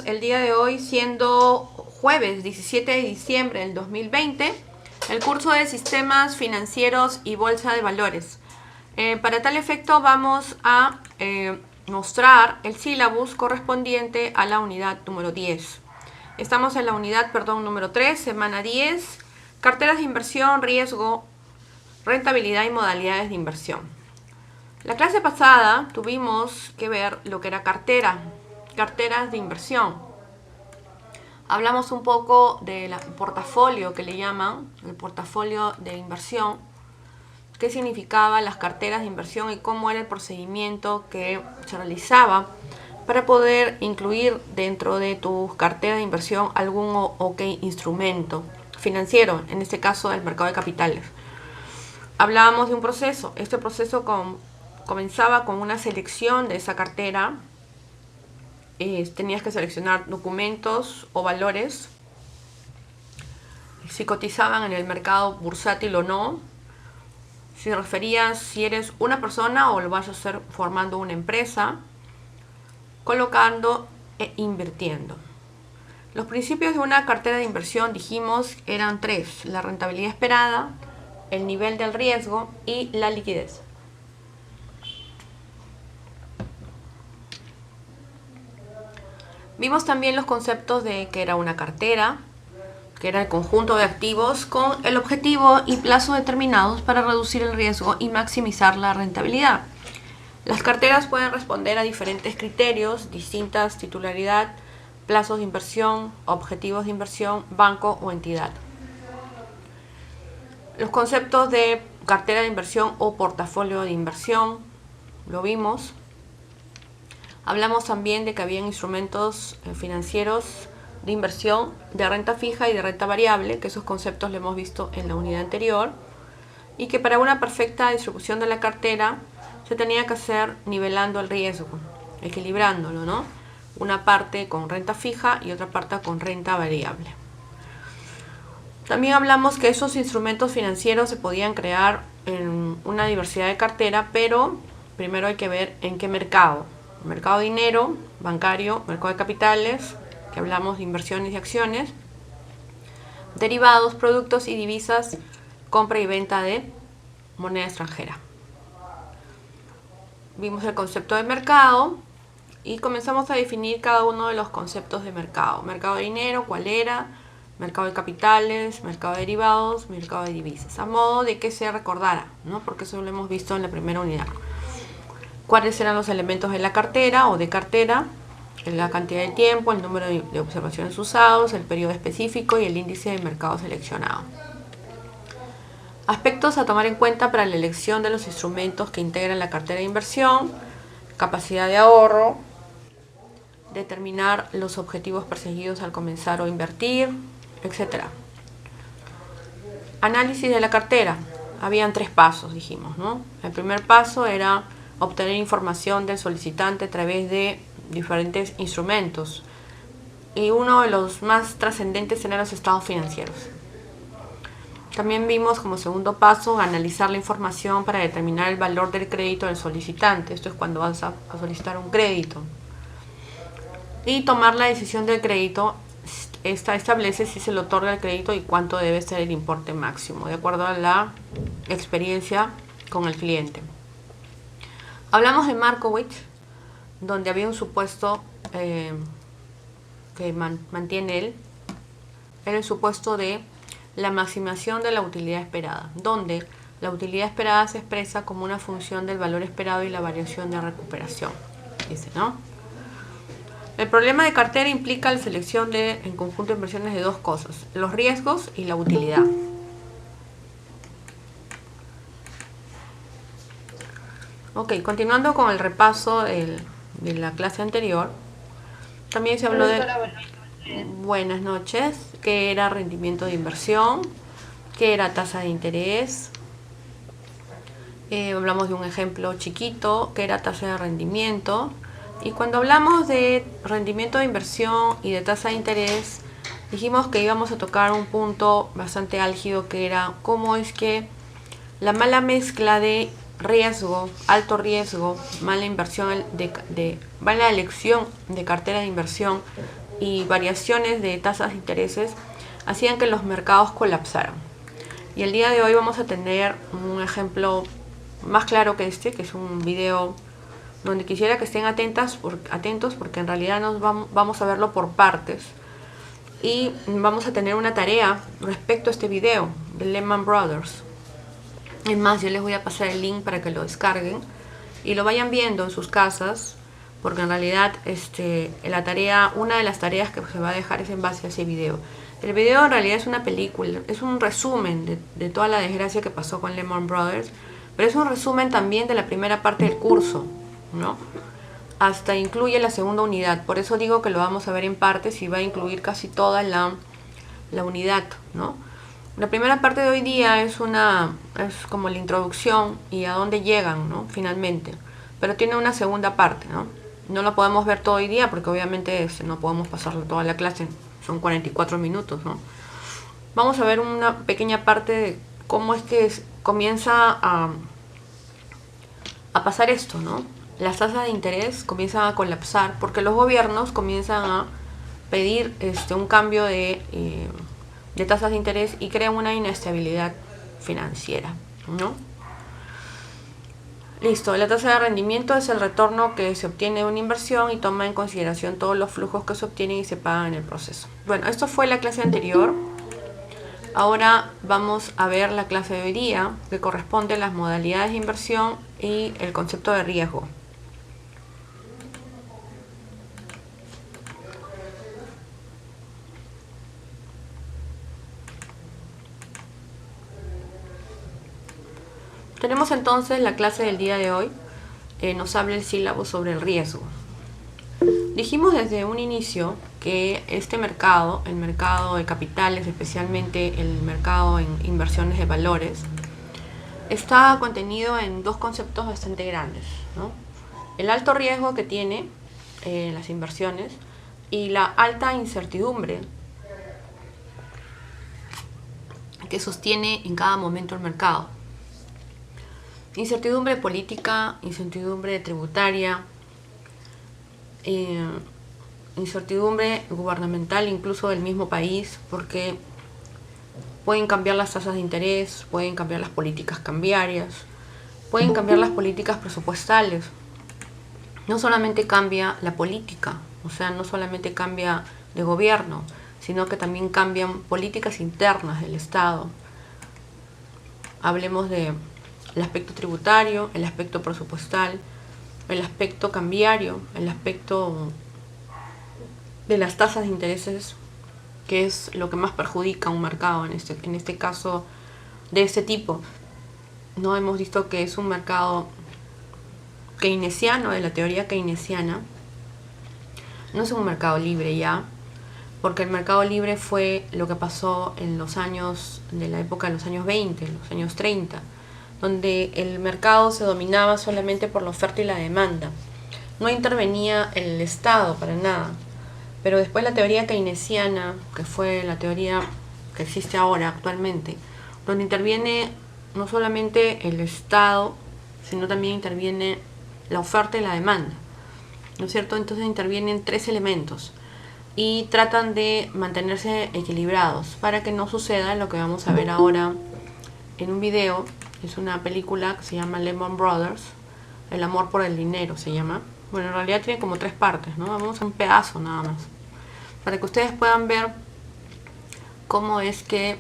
el día de hoy, siendo jueves 17 de diciembre del 2020, el curso de Sistemas Financieros y Bolsa de Valores. Para tal efecto vamos a mostrar el sílabus correspondiente a la unidad número 10. Estamos en la unidad, número 3, semana 10, carteras de inversión, riesgo, rentabilidad y modalidades de inversión. La clase pasada tuvimos que ver lo que era carteras de inversión. Hablamos un poco del portafolio que le llaman, el portafolio de inversión, qué significaban las carteras de inversión y cómo era el procedimiento que se realizaba para poder incluir dentro de tu cartera de inversión algún instrumento financiero, en este caso el mercado de capitales. Hablábamos de un proceso. Este proceso comenzaba con una selección de esa cartera. Tenías que seleccionar documentos o valores, si cotizaban en el mercado bursátil o no, si referías si eres una persona o lo vas a hacer formando una empresa, colocando e invirtiendo. Los principios de una cartera de inversión, dijimos, eran tres: la rentabilidad esperada, el nivel del riesgo y la liquidez. Vimos también los conceptos de que era una cartera, que era el conjunto de activos con el objetivo y plazo determinados para reducir el riesgo y maximizar la rentabilidad. Las carteras pueden responder a diferentes criterios, distintas titularidad, plazos de inversión, objetivos de inversión, banco o entidad. Los conceptos de cartera de inversión o portafolio de inversión, lo vimos. Hablamos también de que había instrumentos financieros de inversión de renta fija y de renta variable, que esos conceptos lo hemos visto en la unidad anterior, y que para una perfecta distribución de la cartera se tenía que hacer nivelando el riesgo, equilibrándolo, ¿no? Una parte con renta fija y otra parte con renta variable. También hablamos que esos instrumentos financieros se podían crear en una diversidad de cartera, pero primero hay que ver en qué mercado. Mercado de dinero, bancario, mercado de capitales, que hablamos de inversiones y acciones, derivados, productos y divisas, compra y venta de moneda extranjera. Vimos el concepto de mercado y comenzamos a definir cada uno de los conceptos de mercado. Mercado de dinero, ¿cuál era? Mercado de capitales, mercado de derivados, mercado de divisas, a modo de que se recordara, ¿no? Porque eso lo hemos visto en la primera unidad. Cuáles eran los elementos de la cartera o de cartera, la cantidad de tiempo, el número de observaciones usados, el periodo específico y el índice de mercado seleccionado. Aspectos a tomar en cuenta para la elección de los instrumentos que integran la cartera de inversión: capacidad de ahorro, determinar los objetivos perseguidos al comenzar o invertir, etc. Análisis de la cartera. Habían 3 pasos, dijimos, ¿no? El primer paso era obtener información del solicitante a través de diferentes instrumentos, y uno de los más trascendentes eran los estados financieros. También vimos como segundo paso analizar la información para determinar el valor del crédito del solicitante. Esto es cuando vas a solicitar un crédito, y tomar la decisión del crédito. Esta establece si se le otorga el crédito y cuánto debe ser el importe máximo, de acuerdo a la experiencia con el cliente. Hablamos de Markowitz, donde había un supuesto que mantiene él. Era el supuesto de la maximación de la utilidad esperada, donde la utilidad esperada se expresa como una función del valor esperado y la variación de recuperación. Dice, ¿no? El problema de cartera implica la selección en conjunto de inversiones de 2 cosas: los riesgos y la utilidad. Ok, continuando con el repaso de la clase anterior, también se habló de buenas noches, qué era rendimiento de inversión, qué era tasa de interés. Hablamos de un ejemplo chiquito, qué era tasa de rendimiento. Y cuando hablamos de rendimiento de inversión y de tasa de interés, dijimos que íbamos a tocar un punto bastante álgido, que era cómo es que la mala mezcla de riesgo, alto riesgo, mala inversión, mala elección de cartera de inversión, y variaciones de tasas de intereses hacían que los mercados colapsaran. Y el día de hoy vamos a tener un ejemplo más claro que este, que es un video donde quisiera que estén atentos porque en realidad vamos a verlo por partes. Y vamos a tener una tarea respecto a este video de Lehman Brothers. Es más, yo les voy a pasar el link para que lo descarguen y lo vayan viendo en sus casas, porque en realidad una de las tareas que se va a dejar es en base a ese video. El video en realidad es una película, es un resumen de toda la desgracia que pasó con Lehman Brothers, pero es un resumen también de la primera parte del curso, ¿no? Hasta incluye la segunda unidad, por eso digo que lo vamos a ver en partes y va a incluir casi toda la unidad, ¿no? La primera parte de hoy día es como la introducción y a dónde llegan, ¿no? Finalmente, pero tiene una segunda parte, ¿no? No lo podemos ver todo hoy día porque obviamente no podemos pasarlo toda la clase, son 44 minutos, ¿no? Vamos a ver una pequeña parte de cómo es que comienza a pasar esto, ¿no? Las tasas de interés comienzan a colapsar porque los gobiernos comienzan a pedir un cambio de tasas de interés y crean una inestabilidad financiera, ¿no? Listo, la tasa de rendimiento es el retorno que se obtiene de una inversión y toma en consideración todos los flujos que se obtienen y se pagan en el proceso. Bueno, esto fue la clase anterior. Ahora vamos a ver la clase de hoy día, que corresponde a las modalidades de inversión y el concepto de riesgo. Tenemos entonces la clase del día de hoy, nos habla el sílabo sobre el riesgo. Dijimos desde un inicio que este mercado, el mercado de capitales, especialmente el mercado en inversiones de valores, está contenido en dos conceptos bastante grandes, ¿no? El alto riesgo que tiene las inversiones y la alta incertidumbre que sostiene en cada momento el mercado. Incertidumbre política, incertidumbre tributaria, incertidumbre gubernamental incluso del mismo país, porque pueden cambiar las tasas de interés, pueden cambiar las políticas cambiarias, pueden cambiar las políticas presupuestales. No solamente cambia la política, o sea, no solamente cambia de gobierno, sino que también cambian políticas internas del Estado. Hablemos del aspecto tributario, el aspecto presupuestal, el aspecto cambiario, el aspecto de las tasas de intereses, que es lo que más perjudica a un mercado en este caso de este tipo. No hemos visto que es un mercado keynesiano, de la teoría keynesiana. No es un mercado libre ya, porque el mercado libre fue lo que pasó en los años de la época de los años 20, los años 30, donde el mercado se dominaba solamente por la oferta y la demanda. No intervenía el Estado para nada. Pero después la teoría keynesiana, que fue la teoría que existe ahora actualmente, donde interviene no solamente el Estado, sino también interviene la oferta y la demanda, ¿no es cierto? Entonces intervienen tres elementos y tratan de mantenerse equilibrados para que no suceda lo que vamos a ver ahora en un video. Es una película que se llama Lehman Brothers, El amor por el dinero se llama. Bueno, en realidad tiene como tres partes, ¿no? Vamos a un pedazo nada más, para que ustedes puedan ver cómo es que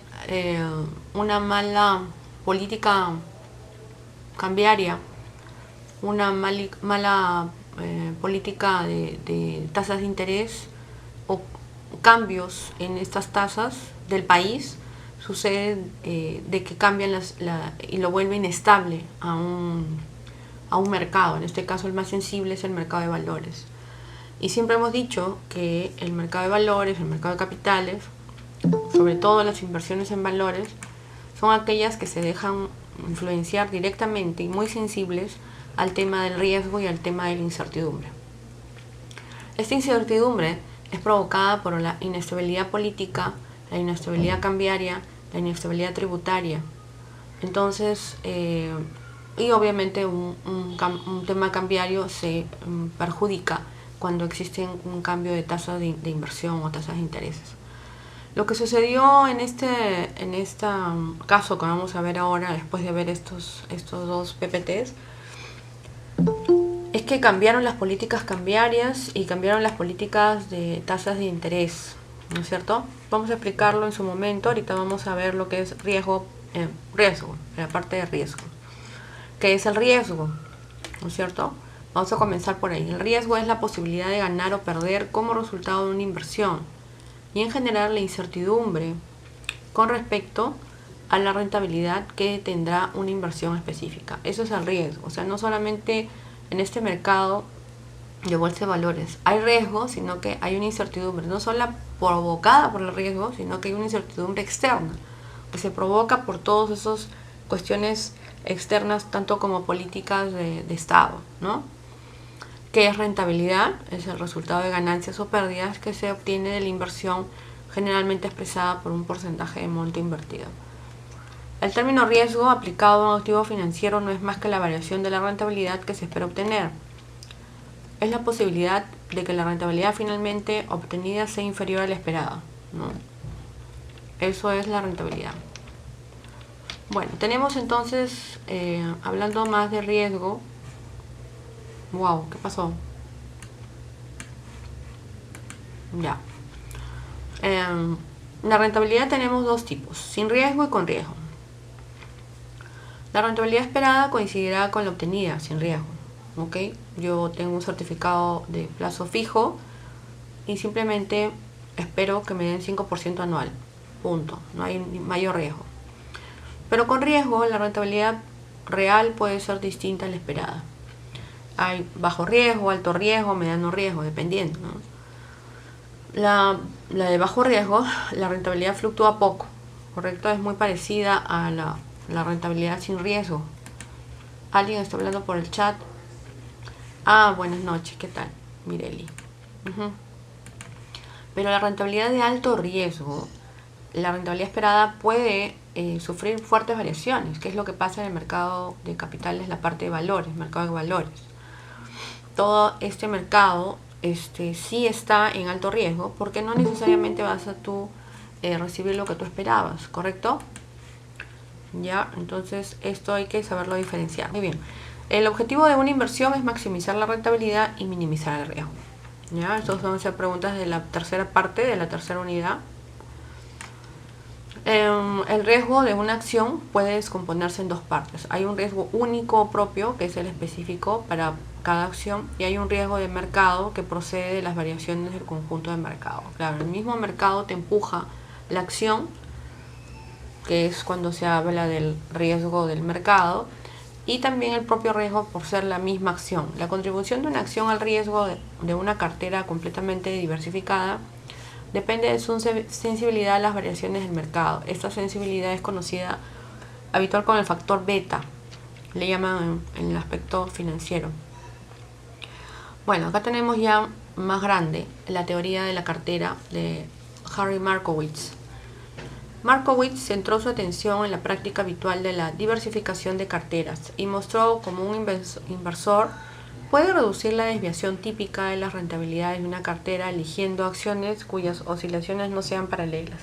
una mala política cambiaria, una mala política de tasas de interés o cambios en estas tasas del país sucede de que cambian y lo vuelve inestable a un mercado. En este caso el más sensible es el mercado de valores. Y siempre hemos dicho que el mercado de valores, el mercado de capitales, sobre todo las inversiones en valores, son aquellas que se dejan influenciar directamente y muy sensibles al tema del riesgo y al tema de la incertidumbre. Esta incertidumbre es provocada por la inestabilidad política, la inestabilidad cambiaria, la inestabilidad tributaria. Entonces, y obviamente un tema cambiario se perjudica cuando existe un cambio de tasas de inversión o tasas de intereses. Lo que sucedió en este caso que vamos a ver ahora, después de ver estos dos PPTs, es que cambiaron las políticas cambiarias y cambiaron las políticas de tasas de interés, ¿no es cierto? Vamos a explicarlo en su momento. Ahorita vamos a ver lo que es riesgo, la parte de riesgo. ¿Qué es el riesgo? ¿No es cierto? Vamos a comenzar por ahí. El riesgo es la posibilidad de ganar o perder como resultado de una inversión, y en general la incertidumbre con respecto a la rentabilidad que tendrá una inversión específica. Eso es el riesgo. O sea, no solamente en este mercado de bolsa de valores hay riesgo, sino que hay una incertidumbre, no solo provocada por el riesgo, sino que hay una incertidumbre externa que se provoca por todas esas cuestiones externas, tanto como políticas de Estado, ¿no? ¿Qué es rentabilidad? Es el resultado de ganancias o pérdidas que se obtiene de la inversión, generalmente expresada por un porcentaje de monto invertido. El término riesgo aplicado a un activo financiero no es más que la variación de la rentabilidad que se espera obtener. Es la posibilidad de que la rentabilidad finalmente obtenida sea inferior a la esperada, ¿no? Eso es la rentabilidad. Bueno, tenemos entonces, hablando más de riesgo. Wow, ¿qué pasó? Ya. La rentabilidad tenemos dos tipos, sin riesgo y con riesgo. La rentabilidad esperada coincidirá con la obtenida sin riesgo. ¿Ok? Yo tengo un certificado de plazo fijo y simplemente espero que me den 5% anual. Punto. No hay mayor riesgo. Pero con riesgo, la rentabilidad real puede ser distinta a la esperada. Hay bajo riesgo, alto riesgo, mediano riesgo, dependiendo, ¿no? La de bajo riesgo, la rentabilidad fluctúa poco, ¿correcto? Es muy parecida a la rentabilidad sin riesgo. ¿Alguien está hablando por el chat? Ah, buenas noches, ¿qué tal? Mireli. Pero la rentabilidad de alto riesgo, la rentabilidad esperada puede sufrir fuertes variaciones, que es lo que pasa en el mercado de capitales, la parte de valores, mercado de valores. Todo este mercado sí está en alto riesgo, porque no necesariamente vas a tú recibir lo que tú esperabas, ¿correcto? Ya, entonces esto hay que saberlo diferenciar. Muy bien. El objetivo de una inversión es maximizar la rentabilidad y minimizar el riesgo. Ya, estas van a ser preguntas de la tercera parte, de la tercera unidad. El riesgo de una acción puede descomponerse en dos partes. Hay un riesgo único propio, que es el específico para cada acción, y hay un riesgo de mercado que procede de las variaciones del conjunto de mercado. Claro, el mismo mercado te empuja la acción, que es cuando se habla del riesgo del mercado, y también el propio riesgo por ser la misma acción. La contribución de una acción al riesgo de una cartera completamente diversificada depende de su sensibilidad a las variaciones del mercado. Esta sensibilidad es conocida habitual con el factor beta, le llaman en el aspecto financiero. Bueno, acá tenemos ya más grande la teoría de la cartera de Harry Markowitz. Markowitz centró su atención en la práctica habitual de la diversificación de carteras y mostró cómo un inversor puede reducir la desviación típica de las rentabilidades de una cartera eligiendo acciones cuyas oscilaciones no sean paralelas.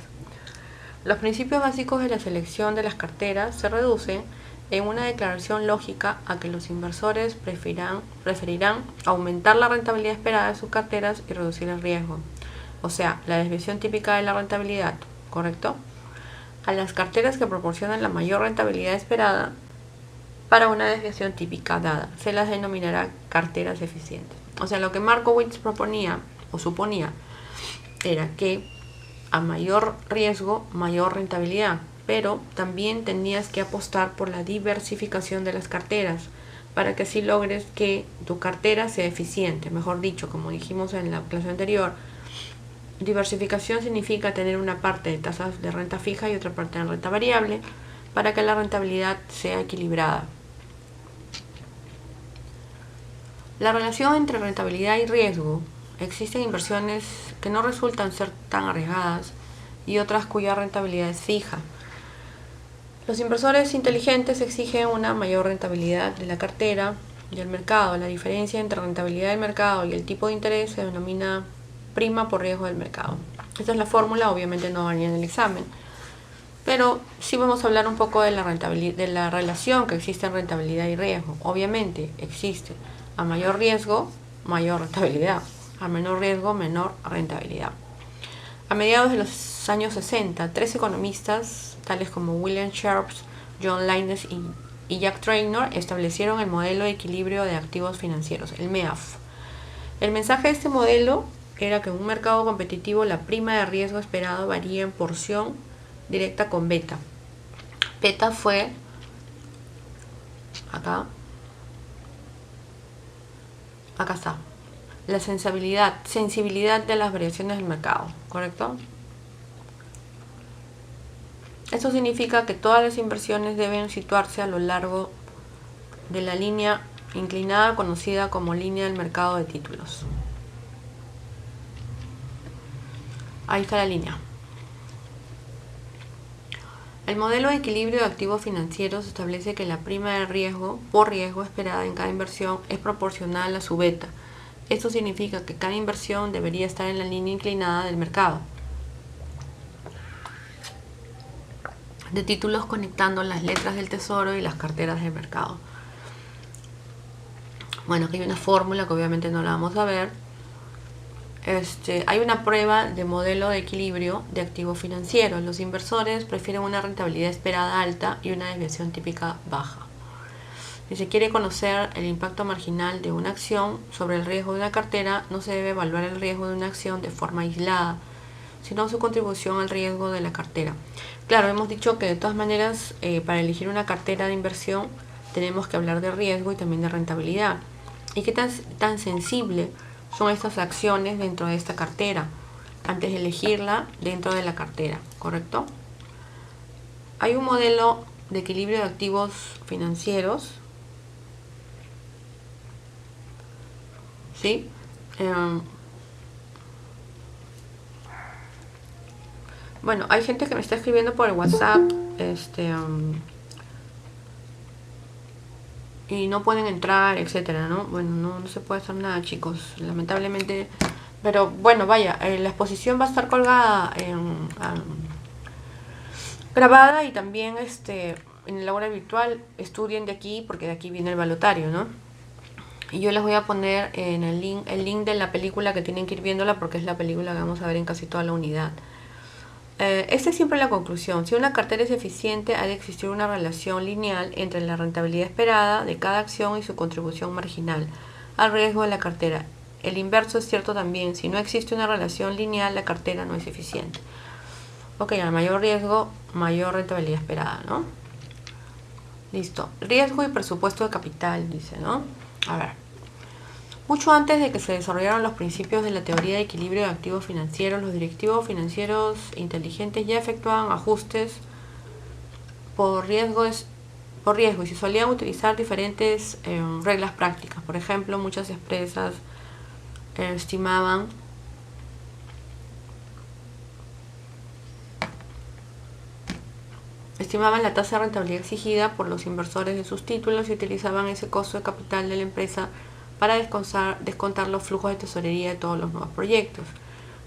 Los principios básicos de la selección de las carteras se reducen en una declaración lógica a que los inversores preferirán aumentar la rentabilidad esperada de sus carteras y reducir el riesgo, o sea, la desviación típica de la rentabilidad, ¿correcto? A las carteras que proporcionan la mayor rentabilidad esperada para una desviación típica dada. Se las denominará carteras eficientes. O sea, lo que Markowitz proponía o suponía era que a mayor riesgo, mayor rentabilidad, pero también tenías que apostar por la diversificación de las carteras para que así logres que tu cartera sea eficiente. Mejor dicho, como dijimos en la clase anterior, diversificación significa tener una parte de tasas de renta fija y otra parte de renta variable para que la rentabilidad sea equilibrada. La relación entre rentabilidad y riesgo. Existen inversiones que no resultan ser tan arriesgadas y otras cuya rentabilidad es fija. Los inversores inteligentes exigen una mayor rentabilidad de la cartera del mercado. La diferencia entre rentabilidad del mercado y el tipo de interés se denomina prima por riesgo del mercado. Esta es la fórmula, obviamente no varía en el examen, pero sí vamos a hablar un poco de la rentabilidad, de la relación que existe en rentabilidad y riesgo. Obviamente existe a mayor riesgo, mayor rentabilidad; a menor riesgo, menor rentabilidad. A mediados de los años 60, 3 economistas, tales como William Sharps, John Lynes y Jack Traynor, establecieron el modelo de equilibrio de activos financieros, el MEAF. El mensaje de este modelo era que en un mercado competitivo la prima de riesgo esperado varía en porción directa con beta. Beta fue acá está, la sensibilidad de las variaciones del mercado, ¿correcto? Esto significa que todas las inversiones deben situarse a lo largo de la línea inclinada conocida como línea del mercado de títulos. Ahí está la línea. El modelo de equilibrio de activos financieros establece que la prima de riesgo por riesgo esperada en cada inversión es proporcional a su beta. Esto significa que cada inversión debería estar en la línea inclinada del mercado de títulos, conectando las letras del tesoro y las carteras del mercado. Bueno, aquí hay una fórmula que obviamente no la vamos a ver. Hay una prueba de modelo de equilibrio de activos financieros. Los inversores prefieren una rentabilidad esperada alta y una desviación típica baja. Si se quiere conocer el impacto marginal de una acción sobre el riesgo de una cartera, no se debe evaluar el riesgo de una acción de forma aislada, sino su contribución al riesgo de la cartera. Claro, hemos dicho que de todas maneras, para elegir una cartera de inversión tenemos que hablar de riesgo y también de rentabilidad. ¿Y qué tan sensible son estas acciones dentro de esta cartera antes de elegirla dentro de la cartera, ¿correcto? Hay un modelo de equilibrio de activos financieros, ¿sí? Bueno, hay gente que me está escribiendo por el WhatsApp, y no pueden entrar, etcétera, ¿no? Bueno, no se puede hacer nada, chicos, lamentablemente. Pero bueno, vaya, la exposición va a estar colgada grabada, y también en el aula virtual. Estudien de aquí porque de aquí viene el balotario, ¿no? Y yo les voy a poner en el link de la película, que tienen que ir viéndola porque es la película que vamos a ver en casi toda la unidad. Esta es siempre la conclusión. Si una cartera es eficiente, ha de existir una relación lineal entre la rentabilidad esperada de cada acción y su contribución marginal al riesgo de la cartera. El inverso es cierto también. Si no existe una relación lineal, la cartera no es eficiente. Ok, a mayor riesgo, mayor rentabilidad esperada, ¿no? Listo. Riesgo y presupuesto de capital, dice, ¿no? A ver. Mucho antes de que se desarrollaran los principios de la teoría de equilibrio de activos financieros, los directivos financieros inteligentes ya efectuaban ajustes por riesgo, y se solían utilizar diferentes reglas prácticas. Por ejemplo, muchas empresas estimaban la tasa de rentabilidad exigida por los inversores de sus títulos y utilizaban ese costo de capital de la empresa para descontar los flujos de tesorería de todos los nuevos proyectos.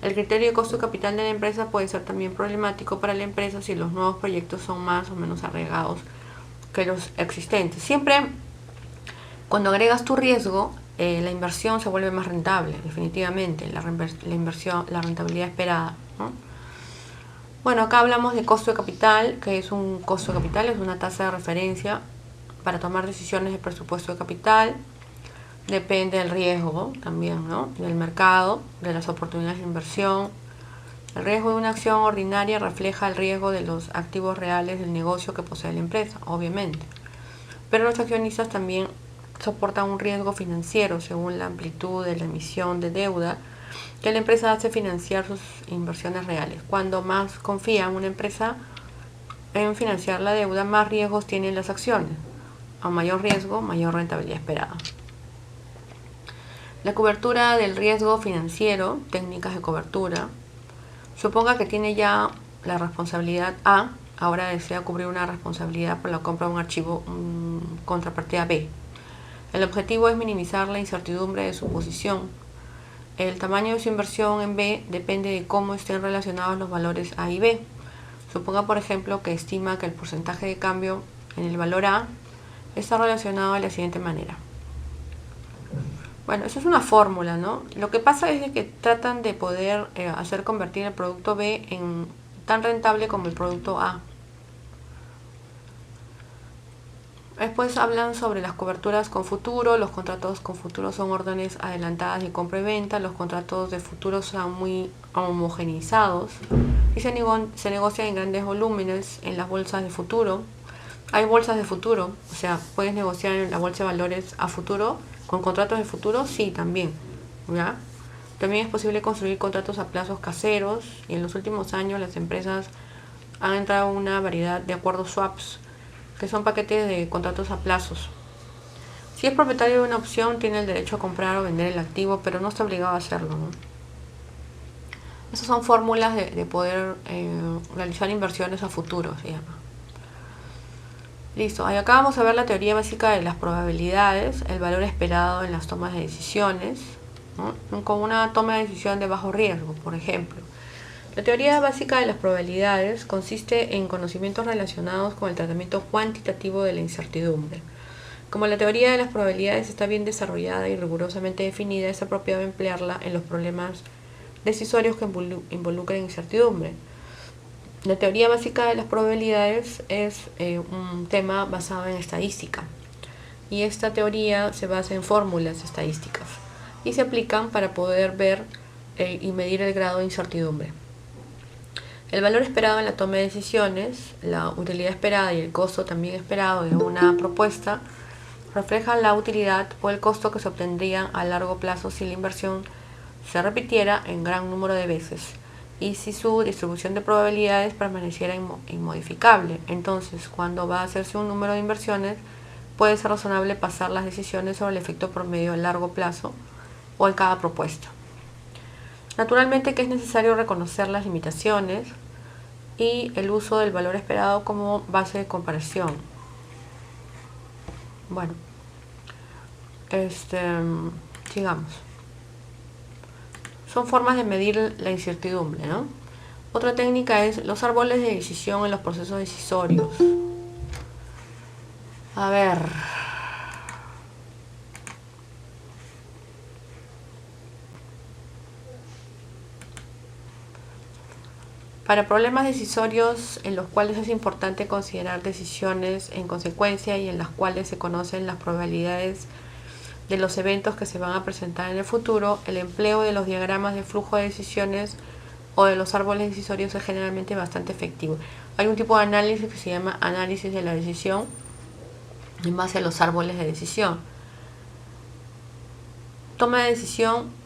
El criterio de costo de capital de la empresa puede ser también problemático para la empresa si los nuevos proyectos son más o menos arriesgados que los existentes. Siempre, cuando agregas tu riesgo, la inversión se vuelve más rentable, definitivamente, la rentabilidad esperada, ¿no? Bueno, acá hablamos de costo de capital, que es un costo de capital, es una tasa de referencia para tomar decisiones de presupuesto de capital. Depende del riesgo también, ¿no? Del mercado, de las oportunidades de inversión. El riesgo de una acción ordinaria refleja el riesgo de los activos reales del negocio que posee la empresa, obviamente. Pero los accionistas también soportan un riesgo financiero según la amplitud de la emisión de deuda que la empresa hace financiar sus inversiones reales. Cuando más confía una empresa en financiar la deuda, más riesgos tienen las acciones. A mayor riesgo, mayor rentabilidad esperada. La cobertura del riesgo financiero, técnicas de cobertura. Suponga que tiene ya la responsabilidad A, ahora desea cubrir una responsabilidad por la compra de un archivo contrapartida B. El objetivo es minimizar la incertidumbre de su posición. El tamaño de su inversión en B depende de cómo estén relacionados los valores A y B. Suponga, por ejemplo, que estima que el porcentaje de cambio en el valor A está relacionado de la siguiente manera. Bueno, eso es una fórmula, ¿no? Lo que pasa es que tratan de poder hacer convertir el producto B en tan rentable como el producto A. Después hablan sobre las coberturas con futuro. Los contratos con futuro son órdenes adelantadas de compra y venta. Los contratos de futuro son muy homogeneizados y se negocian en grandes volúmenes en las bolsas de futuro. Hay bolsas de futuro, o sea, puedes negociar en la bolsa de valores a futuro con contratos de futuro, sí, también, ¿ya? También es posible construir contratos a plazos caseros y en los últimos años las empresas han entrado en una variedad de acuerdos swaps, que son paquetes de contratos a plazos. Si es propietario de una opción, tiene el derecho a comprar o vender el activo, pero no está obligado a hacerlo, ¿no? Esas son fórmulas de poder realizar inversiones a futuro, se llama. Listo, y acá vamos a ver la teoría básica de las probabilidades, el valor esperado en las tomas de decisiones, ¿no? Con una toma de decisión de bajo riesgo, por ejemplo. La teoría básica de las probabilidades consiste en conocimientos relacionados con el tratamiento cuantitativo de la incertidumbre. Como la teoría de las probabilidades está bien desarrollada y rigurosamente definida, es apropiado emplearla en los problemas decisorios que involucran incertidumbre. La teoría básica de las probabilidades es un tema basado en estadística, y esta teoría se basa en fórmulas estadísticas y se aplican para poder ver y medir el grado de incertidumbre. El valor esperado en la toma de decisiones, la utilidad esperada y el costo también esperado de una propuesta reflejan la utilidad o el costo que se obtendrían a largo plazo si la inversión se repitiera en gran número de veces y si su distribución de probabilidades permaneciera inmodificable. Entonces, cuando va a hacerse un número de inversiones, puede ser razonable pasar las decisiones sobre el efecto promedio a largo plazo o en cada propuesta. Naturalmente que es necesario reconocer las limitaciones y el uso del valor esperado como base de comparación. Bueno, sigamos. Son formas de medir la incertidumbre, ¿no? Otra técnica es los árboles de decisión en los procesos decisorios. A ver. Para problemas decisorios en los cuales es importante considerar decisiones en consecuencia y en las cuales se conocen las probabilidades de los eventos que se van a presentar en el futuro, el empleo de los diagramas de flujo de decisiones o de los árboles decisorios es generalmente bastante efectivo. Hay un tipo de análisis que se llama análisis de la decisión en base a los árboles de decisión. Toma de decisión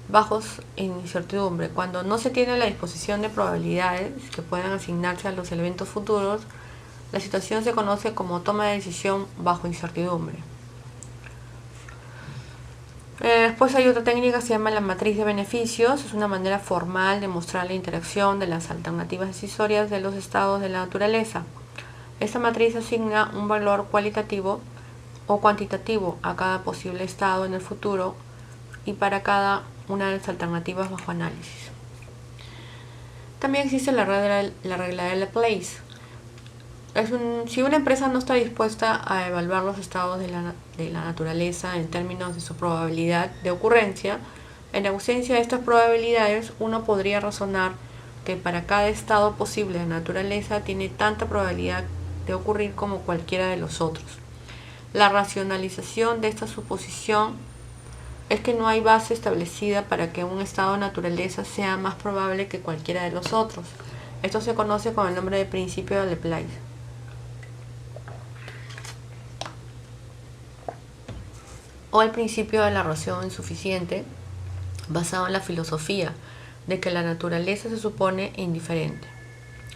bajos en incertidumbre. Cuando no se tiene la disposición de probabilidades que puedan asignarse a los eventos futuros, la situación se conoce como toma de decisión bajo incertidumbre. Después hay otra técnica que se llama la matriz de beneficios. Es una manera formal de mostrar la interacción de las alternativas decisorias de los estados de la naturaleza. Esta matriz asigna un valor cualitativo o cuantitativo a cada posible estado en el futuro y para cada una de las alternativas bajo análisis. También existe la regla de Laplace. Si una empresa no está dispuesta a evaluar los estados de la naturaleza en términos de su probabilidad de ocurrencia, en ausencia de estas probabilidades, uno podría razonar que para cada estado posible de naturaleza tiene tanta probabilidad de ocurrir como cualquiera de los otros. La racionalización de esta suposición es que no hay base establecida para que un estado de naturaleza sea más probable que cualquiera de los otros. Esto se conoce con el nombre de principio de Laplace. O el principio de la razón insuficiente, basado en la filosofía de que la naturaleza se supone indiferente,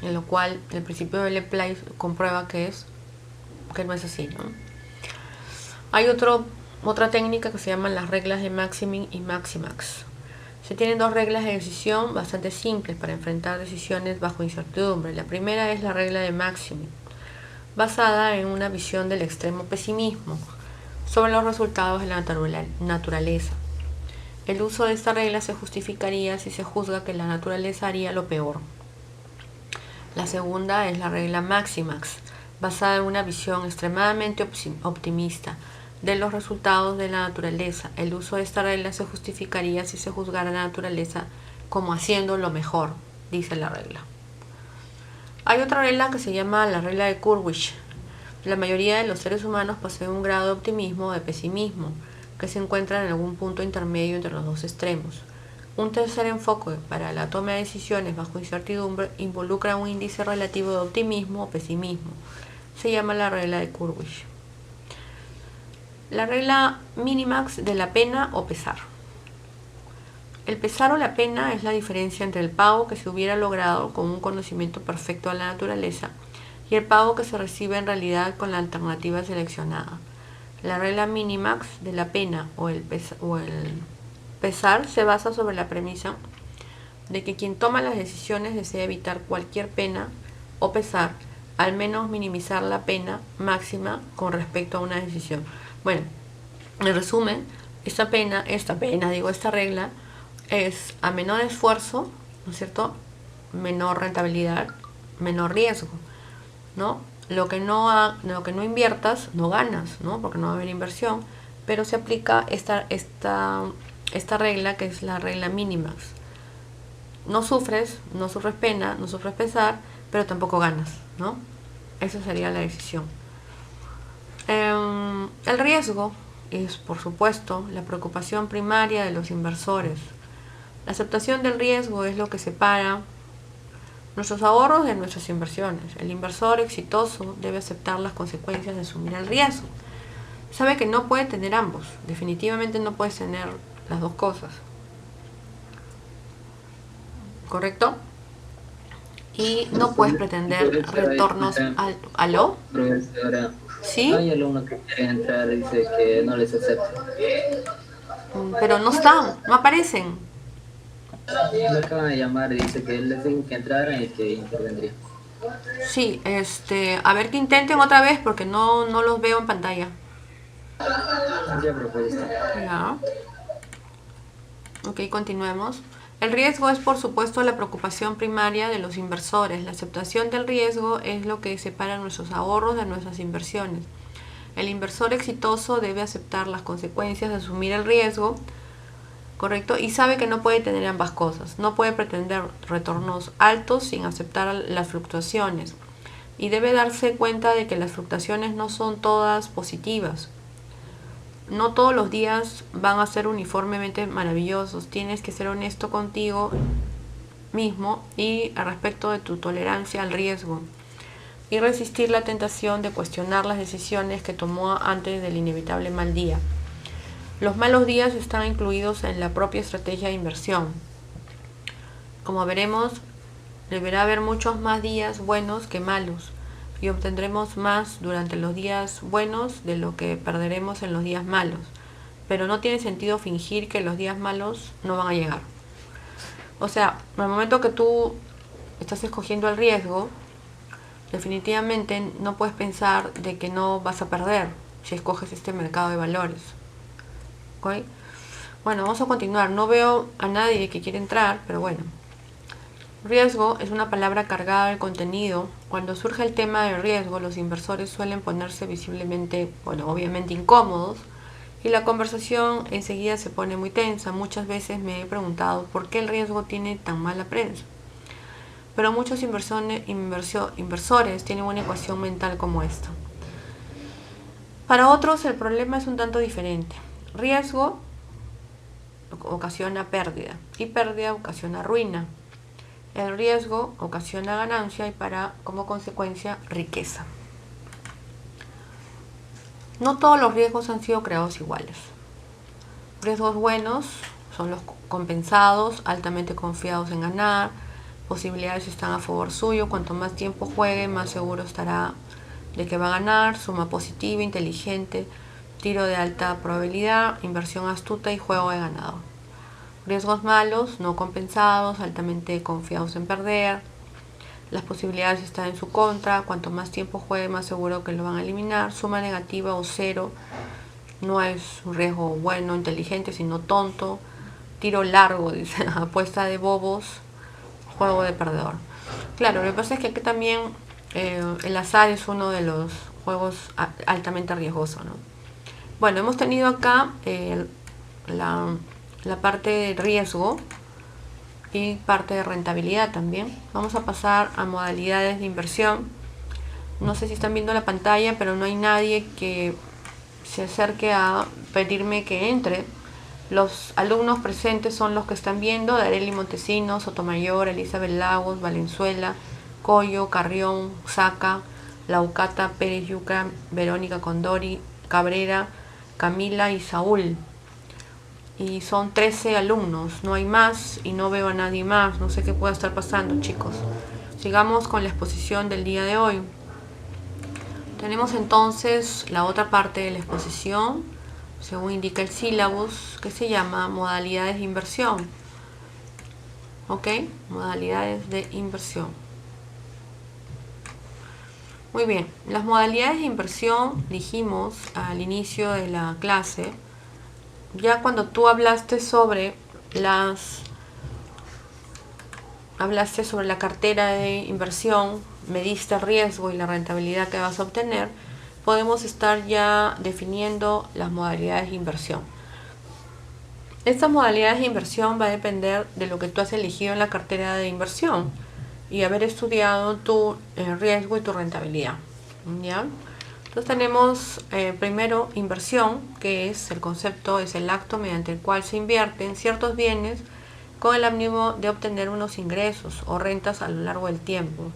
en lo cual el principio de Laplace comprueba que no es así, ¿no? Hay otra técnica que se llaman las reglas de Maximin y Maximax. Se tienen dos reglas de decisión bastante simples para enfrentar decisiones bajo incertidumbre. La primera es la regla de Maximin, basada en una visión del extremo pesimismo. sobre los resultados de la naturaleza. El uso de esta regla se justificaría si se juzga que la naturaleza haría lo peor. La segunda es la regla Maximax, basada en una visión extremadamente optimista de los resultados de la naturaleza. El uso de esta regla se justificaría si se juzgara la naturaleza como haciendo lo mejor, dice la regla. Hay otra regla que se llama la regla de Kurwich. La mayoría de los seres humanos poseen un grado de optimismo o de pesimismo, que se encuentra en algún punto intermedio entre los dos extremos. Un tercer enfoque para la toma de decisiones bajo incertidumbre involucra un índice relativo de optimismo o pesimismo. Se llama la regla de Kurwich. La regla Minimax de la pena o pesar. El pesar o la pena es la diferencia entre el pago que se hubiera logrado con un conocimiento perfecto de la naturaleza y el pago que se recibe en realidad con la alternativa seleccionada. La regla Minimax de la pena o el pesar se basa sobre la premisa de que quien toma las decisiones desea evitar cualquier pena o pesar, al menos minimizar la pena máxima con respecto a una decisión. Bueno, en resumen, esta regla es a menor esfuerzo, ¿no es cierto?, menor rentabilidad, menor riesgo, ¿no? Lo que no inviertas, no ganas, ¿no? Porque no va a haber inversión, pero se aplica esta regla, que es la regla Minimax. No sufres pena, no sufres pesar, pero tampoco ganas, ¿no? Esa sería la decisión. El riesgo es, por supuesto, la preocupación primaria de los inversores. La aceptación del riesgo es lo que separa nuestros ahorros de nuestras inversiones. El inversor exitoso debe aceptar las consecuencias de asumir el riesgo. Sabe que no puede tener ambos. Definitivamente no puedes tener las dos cosas. ¿Correcto? Y no puedes pretender retornos altos. ¿Aló? Profesora, ¿Sí? hay alumnos que quieren entrar y dice que no les aceptan. Pero no están, no aparecen. Me acaban de llamar y dice que les dijo que entraran y que intervendría. Sí, a ver que intenten otra vez porque no los veo en pantalla. Ya propuesta. Ya. Ok, continuemos. El riesgo es, por supuesto, la preocupación primaria de los inversores. La aceptación del riesgo es lo que separa nuestros ahorros de nuestras inversiones. El inversor exitoso debe aceptar las consecuencias de asumir el riesgo, ¿correcto? Y sabe que no puede tener ambas cosas. No puede pretender retornos altos sin aceptar las fluctuaciones. Y debe darse cuenta de que las fluctuaciones no son todas positivas. No todos los días van a ser uniformemente maravillosos. Tienes que ser honesto contigo mismo y al respecto de tu tolerancia al riesgo. Y resistir la tentación de cuestionar las decisiones que tomó antes del inevitable mal día. Los malos días están incluidos en la propia estrategia de inversión. Como veremos, deberá haber muchos más días buenos que malos y obtendremos más durante los días buenos de lo que perderemos en los días malos. Pero no tiene sentido fingir que los días malos no van a llegar. O sea, en el momento que tú estás escogiendo el riesgo, definitivamente no puedes pensar de que no vas a perder si escoges este mercado de valores. ¿Okay? Bueno, vamos a continuar. No veo a nadie que quiera entrar, pero bueno. Riesgo es una palabra cargada de contenido. Cuando surge el tema del riesgo, los inversores suelen ponerse visiblemente, obviamente incómodos, y la conversación enseguida se pone muy tensa. Muchas veces me he preguntado por qué el riesgo tiene tan mala prensa. Pero muchos inversores tienen una ecuación mental como esta. Para otros el problema es un tanto diferente. Riesgo ocasiona pérdida y pérdida ocasiona ruina. El riesgo ocasiona ganancia y como consecuencia riqueza. No todos los riesgos han sido creados iguales. Riesgos buenos son los compensados, altamente confiados en ganar, posibilidades están a favor suyo, cuanto más tiempo juegue, más seguro estará de que va a ganar, suma positiva, inteligente, tiro de alta probabilidad, inversión astuta y juego de ganador. Riesgos malos, no compensados, altamente confiados en perder, las posibilidades están en su contra, cuanto más tiempo juegue, más seguro que lo van a eliminar, suma negativa o cero, No es un riesgo bueno, inteligente, sino tonto. Tiro largo, dice, apuesta de bobos, juego de perdedor. Claro, lo que pasa es que aquí también el azar es uno de los juegos altamente riesgosos, ¿no? Bueno, hemos tenido acá la parte de riesgo y parte de rentabilidad también. Vamos a pasar a modalidades de inversión. No sé si están viendo la pantalla, pero no hay nadie que se acerque a pedirme que entre. Los alumnos presentes son los que están viendo: Darely Montesinos, Sotomayor, Elizabeth Lagos, Valenzuela, Coyo, Carrión, Saca, Laucata, Pérez Yuca, Verónica Condori, Cabrera, Camila y Saúl. Y son 13 alumnos, no hay más y no veo a nadie más. No sé qué pueda estar pasando, chicos. Sigamos con la exposición del día de hoy. Tenemos entonces la otra parte de la exposición, según indica el sílabus, que se llama modalidades de inversión. ¿Ok? Modalidades de inversión. Muy bien, las modalidades de inversión dijimos al inicio de la clase. Ya cuando tú hablaste sobre la cartera de inversión, mediste el riesgo y la rentabilidad que vas a obtener, podemos estar ya definiendo las modalidades de inversión. Estas modalidades de inversión va a depender de lo que tú has elegido en la cartera de inversión y haber estudiado tu riesgo y tu rentabilidad. ¿Ya? Entonces tenemos primero inversión, que es el concepto, es el acto mediante el cual se invierten ciertos bienes con el ánimo de obtener unos ingresos o rentas a lo largo del tiempo.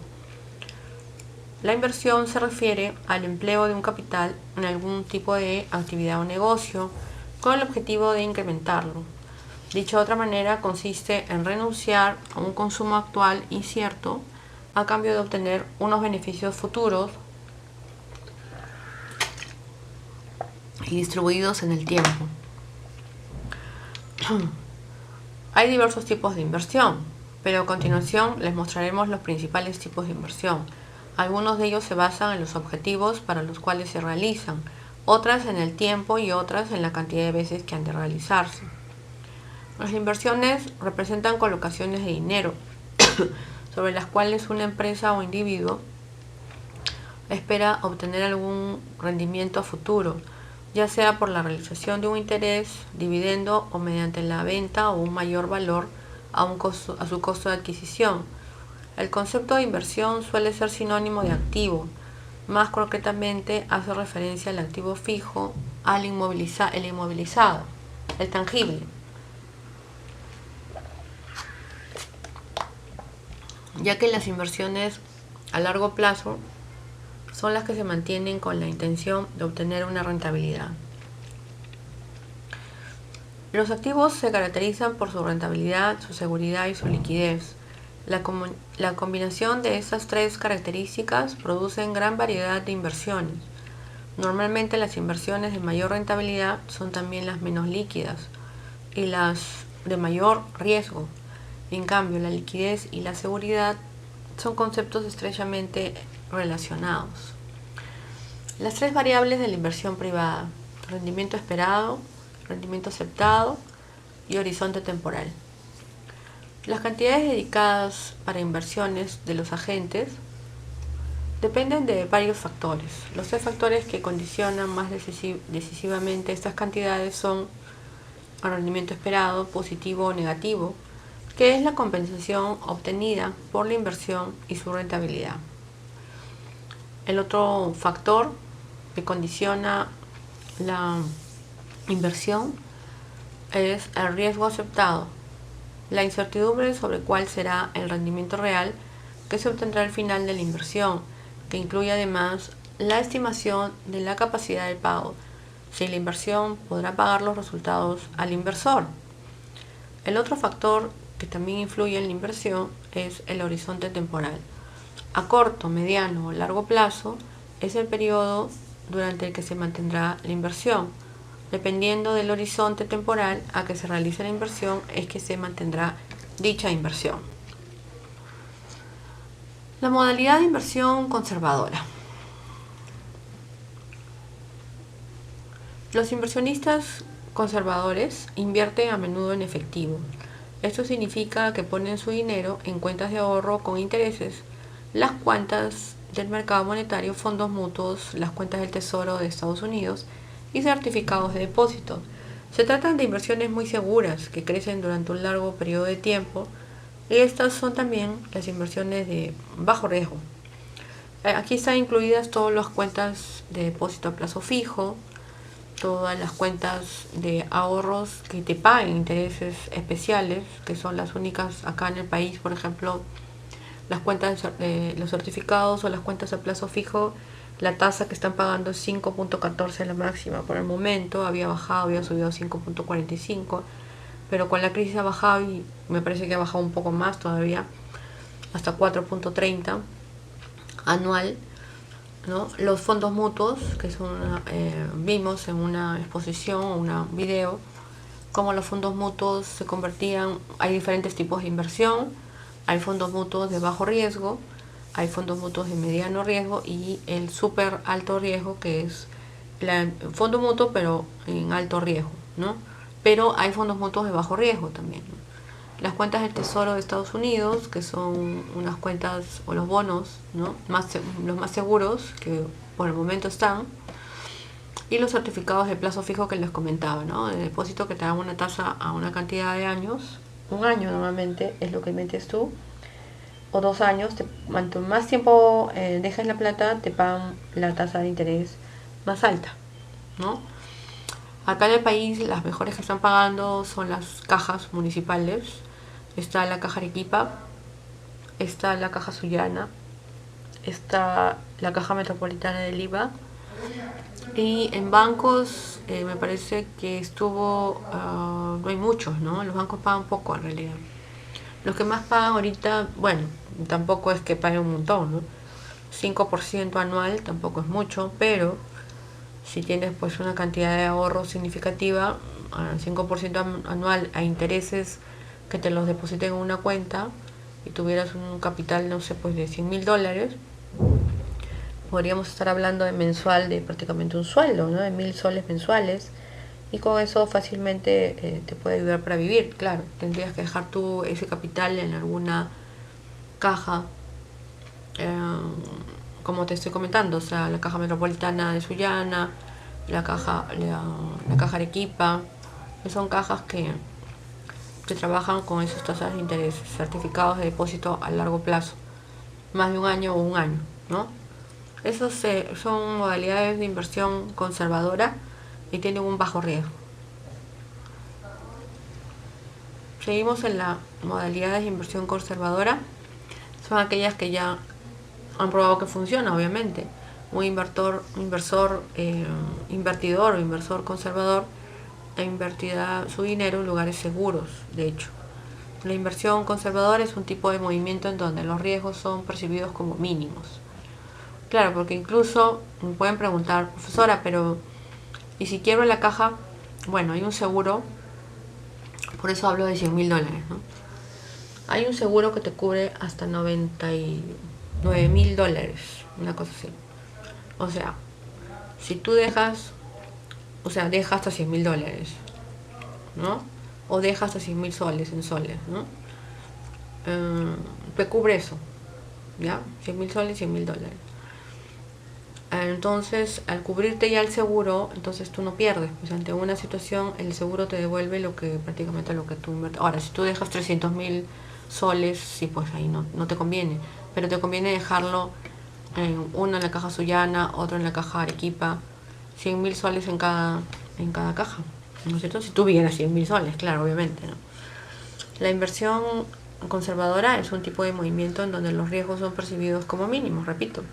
La inversión se refiere al empleo de un capital en algún tipo de actividad o negocio con el objetivo de incrementarlo. Dicho de otra manera, consiste en renunciar a un consumo actual incierto a cambio de obtener unos beneficios futuros y distribuidos en el tiempo. Hay diversos tipos de inversión, pero a continuación les mostraremos los principales tipos de inversión. Algunos de ellos se basan en los objetivos para los cuales se realizan, otras en el tiempo y otras en la cantidad de veces que han de realizarse. Las inversiones representan colocaciones de dinero sobre las cuales una empresa o individuo espera obtener algún rendimiento futuro, ya sea por la realización de un interés, dividendo o mediante la venta o un mayor valor a su costo de adquisición. El concepto de inversión suele ser sinónimo de activo. Más concretamente hace referencia al activo fijo, el inmovilizado, el tangible. Ya que las inversiones a largo plazo son las que se mantienen con la intención de obtener una rentabilidad. Los activos se caracterizan por su rentabilidad, su seguridad y su liquidez. La combinación de estas tres características producen gran variedad de inversiones. Normalmente las inversiones de mayor rentabilidad son también las menos líquidas y las de mayor riesgo. En cambio, la liquidez y la seguridad son conceptos estrechamente relacionados. Las tres variables de la inversión privada: rendimiento esperado, rendimiento aceptado y horizonte temporal. Las cantidades dedicadas para inversiones de los agentes dependen de varios factores. Los tres factores que condicionan más decisivamente estas cantidades son el rendimiento esperado, positivo o negativo, que es la compensación obtenida por la inversión y su rentabilidad. El otro factor que condiciona la inversión es el riesgo aceptado, la incertidumbre sobre cuál será el rendimiento real que se obtendrá al final de la inversión, que incluye además la estimación de la capacidad de pago, si la inversión podrá pagar los resultados al inversor. El otro factor que también influye en la inversión es el horizonte temporal. A corto, mediano o largo plazo es el periodo durante el que se mantendrá la inversión. Dependiendo del horizonte temporal a que se realice la inversión es que se mantendrá dicha inversión. La modalidad de inversión conservadora. Los inversionistas conservadores invierten a menudo en efectivo. Esto significa que ponen su dinero en cuentas de ahorro con intereses, las cuentas del mercado monetario, fondos mutuos, las cuentas del Tesoro de Estados Unidos y certificados de depósito. Se tratan de inversiones muy seguras que crecen durante un largo periodo de tiempo, y estas son también las inversiones de bajo riesgo. Aquí están incluidas todas las cuentas de depósito a plazo fijo, todas las cuentas de ahorros que te paguen intereses especiales, que son las únicas acá en el país. Por ejemplo, las cuentas de los certificados o las cuentas a plazo fijo, la tasa que están pagando es 5.14 la máxima por el momento. Había bajado, había subido a 5.45, pero con la crisis ha bajado y me parece que ha bajado un poco más todavía, hasta 4.30 anual, ¿no? Los fondos mutuos, que son vimos en una exposición o un video, cómo los fondos mutuos se convertían. Hay diferentes tipos de inversión. Hay fondos mutuos de bajo riesgo, hay fondos mutuos de mediano riesgo y el súper alto riesgo, que es el fondo mutuo pero en alto riesgo, ¿no? Pero hay fondos mutuos de bajo riesgo también, ¿no? Las cuentas del Tesoro de Estados Unidos, que son unas cuentas, o los bonos, ¿no? Los más seguros que por el momento están, y los certificados de plazo fijo que les comentaba, ¿no? De depósito, que te dan una tasa a una cantidad de años. Un año normalmente es lo que metes tú, o 2 años. Cuanto más tiempo dejas la plata, te pagan la tasa de interés más alta, ¿no? Acá en el país las mejores que están pagando son las cajas municipales. Está la Caja Arequipa, está la Caja Sullana, está la Caja Metropolitana de Lima. Y en bancos me parece que no hay muchos, ¿no? Los bancos pagan poco en realidad. Los que más pagan ahorita, bueno, tampoco es que paguen un montón, ¿no? 5% anual tampoco es mucho, pero si tienes pues una cantidad de ahorro significativa, 5% anual a intereses que te los depositen en una cuenta, y tuvieras un capital, no sé, pues de $100,000, podríamos estar hablando de mensual de prácticamente un sueldo, ¿no? De 1.000 soles mensuales, y con eso fácilmente te puede ayudar para vivir. Claro, tendrías que dejar tú ese capital en alguna caja, como te estoy comentando, o sea, la Caja Metropolitana de Sullana, la Caja Arequipa, que son cajas que trabajan con esas tasas de interés, certificados de depósito a largo plazo, más de un año o un año, ¿no? Esos son modalidades de inversión conservadora y tienen un bajo riesgo. Seguimos en la modalidad de inversión conservadora. Son aquellas que ya han probado que funciona, obviamente. Un invertidor o inversor conservador invertirá su dinero en lugares seguros. De hecho, la inversión conservadora es un tipo de movimiento en donde los riesgos son percibidos como mínimos. Claro, porque incluso me pueden preguntar, profesora, pero ¿y si quiebro la caja? Bueno, hay un seguro, por eso hablo de $100,000, ¿no? Hay un seguro que te cubre hasta $99,000, una cosa así. O sea, si tú deja hasta $100,000, ¿no? O deja hasta 100,000 soles en soles, ¿no? Te cubre eso, ¿ya? 100,000 soles, $100,000. Entonces, al cubrirte ya el seguro, entonces tú no pierdes. Pues ante una situación, el seguro te devuelve prácticamente lo que tú invertiste. Ahora, si tú dejas 300,000 soles, sí, pues ahí no te conviene. Pero te conviene dejarlo uno en la Caja Sullana, otro en la Caja Arequipa, 100,000 soles en cada caja, ¿no es cierto? Si tuvieras 100,000 soles, claro, obviamente, ¿no? La inversión conservadora es un tipo de movimiento en donde los riesgos son percibidos como mínimos, repito.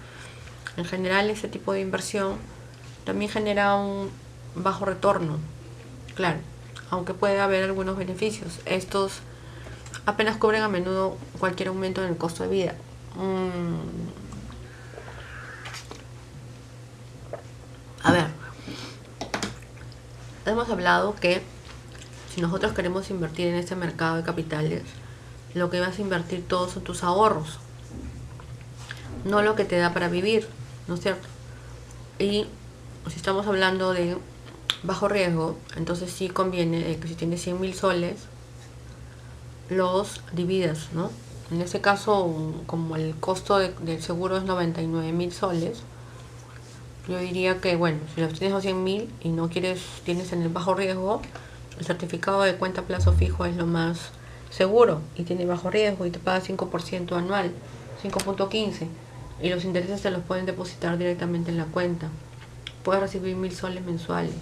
En general, ese tipo de inversión también genera un bajo retorno, claro, aunque puede haber algunos beneficios. Estos apenas cubren a menudo cualquier aumento en el costo de vida. A ver, hemos hablado que si nosotros queremos invertir en este mercado de capitales, lo que vas a invertir todos son tus ahorros, no lo que te da para vivir, ¿no es cierto? Y si estamos hablando de bajo riesgo, entonces sí conviene que si tienes 100.000 soles, los dividas, ¿no? En este caso, como el costo del seguro es 99.000 soles, yo diría que, bueno, si los tienes a 100.000 y no tienes en el bajo riesgo, el certificado de cuenta a plazo fijo es lo más seguro y tiene bajo riesgo y te paga 5% anual, 5.15, y los intereses te los pueden depositar directamente en la cuenta. Puedes recibir 1.000 soles mensuales,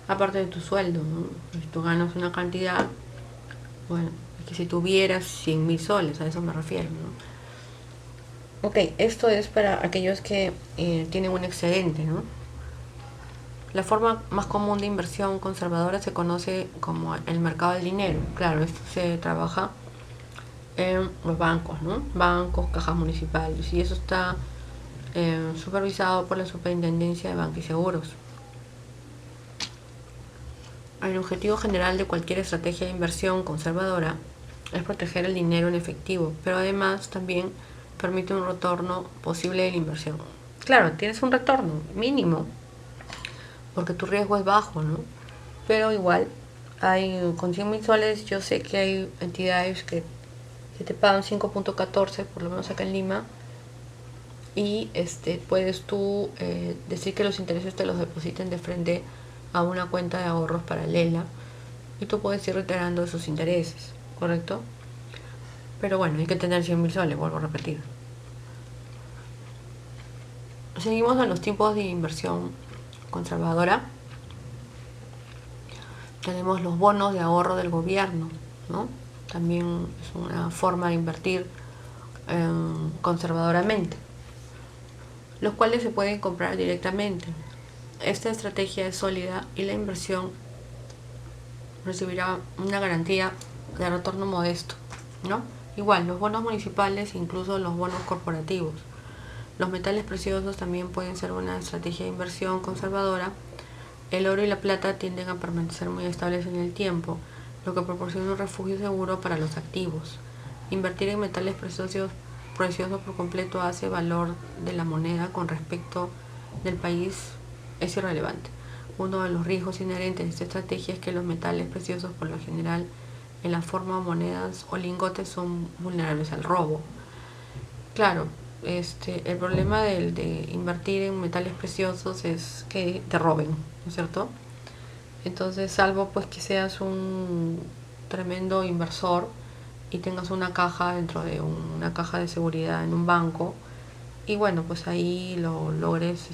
aparte de tu sueldo, ¿no? Si tú ganas una cantidad, bueno, es que si tuvieras 100.000 soles, a eso me refiero, ¿no? Ok, esto es para aquellos que tienen un excedente, ¿no? La forma más común de inversión conservadora se conoce como el mercado del dinero. Claro, esto se trabaja en los bancos, ¿no? Bancos, cajas municipales, y eso está supervisado por la Superintendencia de Banca y Seguros. El objetivo general de cualquier estrategia de inversión conservadora es proteger el dinero en efectivo, pero además también permite un retorno posible de la inversión. Claro, tienes un retorno mínimo, porque tu riesgo es bajo, ¿no? Pero igual, con 100.000 soles yo sé que hay entidades que te pagan 5.14, por lo menos acá en Lima, y puedes tú decir que los intereses te los depositen de frente a una cuenta de ahorros paralela y tú puedes ir reiterando esos intereses, ¿correcto? Pero bueno, hay que tener 100.000 soles, vuelvo a repetir. Seguimos en los tipos de inversión conservadora. Tenemos los bonos de ahorro del gobierno, ¿no? También es una forma de invertir conservadoramente, los cuales se pueden comprar directamente. Esta estrategia es sólida y la inversión recibirá una garantía de retorno modesto, ¿no? Igual, los bonos municipales, incluso los bonos corporativos. Los metales preciosos también pueden ser una estrategia de inversión conservadora. El oro y la plata tienden a permanecer muy estables en el tiempo, lo que proporciona un refugio seguro para los activos. Invertir en metales preciosos por completo hace valor de la moneda con respecto del país es irrelevante. Uno de los riesgos inherentes de esta estrategia es que los metales preciosos, por lo general, en la forma de monedas o lingotes, son vulnerables al robo. Claro, el problema de invertir en metales preciosos es que te roben, ¿no es cierto? Entonces, salvo pues que seas un tremendo inversor y tengas una caja dentro de una caja de seguridad en un banco, y bueno, pues ahí lo logres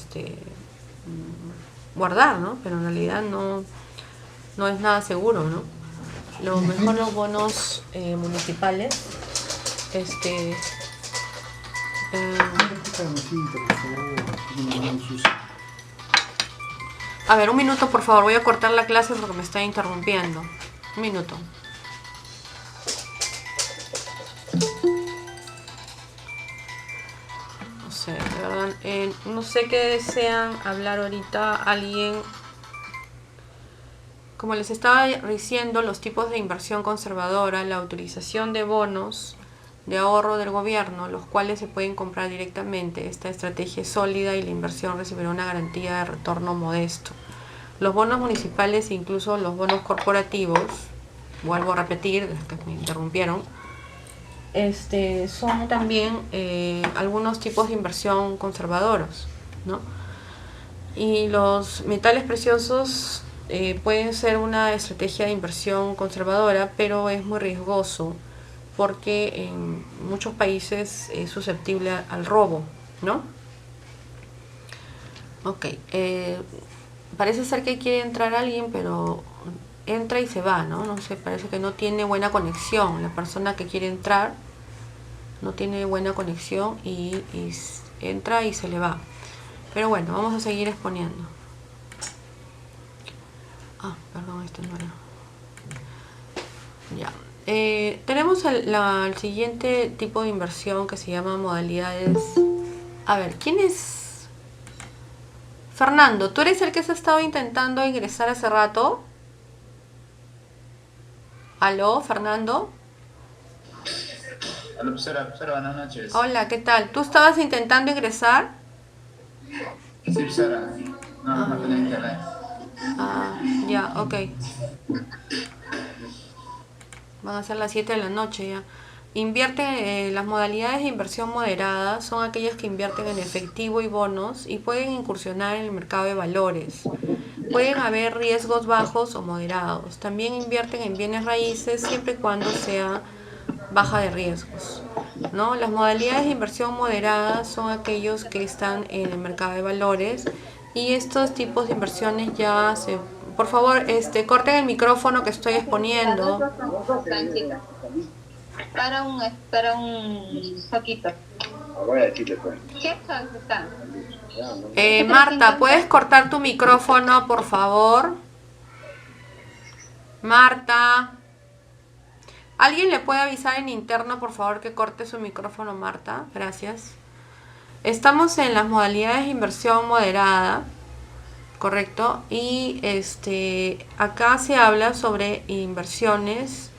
guardar, ¿no? Pero en realidad no es nada seguro, ¿no? Lo mejor los bonos municipales, a ver, un minuto por favor, voy a cortar la clase porque me está interrumpiendo. Un minuto. No sé, de verdad, no sé qué desean hablar ahorita alguien. Como les estaba diciendo, los tipos de inversión conservadora, la utilización de bonos de ahorro del gobierno, los cuales se pueden comprar directamente. Esta estrategia es sólida y la inversión recibirá una garantía de retorno modesto. Los bonos municipales e incluso los bonos corporativos, vuelvo a repetir, que me interrumpieron, son también algunos tipos de inversión conservadoros, ¿no? Y los metales preciosos pueden ser una estrategia de inversión conservadora, pero es muy riesgoso porque en muchos países es susceptible al robo, ¿no? Ok, parece ser que quiere entrar alguien, pero entra y se va, ¿no? No sé, parece que no tiene buena conexión. La persona que quiere entrar no tiene buena conexión y entra y se le va. Pero bueno, vamos a seguir exponiendo. Ah, perdón, no era. Ya. Tenemos el siguiente tipo de inversión que se llama modalidades. A ver, ¿quién es? Fernando, ¿tú eres el que se ha estado intentando ingresar hace rato? ¿Aló, Fernando? Hola, profesora, buenas noches. Hola, ¿qué tal? ¿Tú estabas intentando ingresar? Sí, profesora. No tenía internet. Ah, ya, ok. Van a ser las 7 de la noche ya. Las modalidades de inversión moderada son aquellas que invierten en efectivo y bonos y pueden incursionar en el mercado de valores. Pueden haber riesgos bajos o moderados. También invierten en bienes raíces siempre y cuando sea baja de riesgos, ¿no? Las modalidades de inversión moderada son aquellos que están en el mercado de valores y estos tipos de inversiones ya se... Por favor, corten el micrófono que estoy Las dos exponiendo. están chicas. Para un poquito. ¿Qué están? Marta, ¿puedes cortar tu micrófono, por favor? Marta. ¿Alguien le puede avisar en interno, por favor, que corte su micrófono, Marta? Gracias. Estamos en las modalidades de inversión moderada, ¿correcto? Y acá se habla sobre inversiones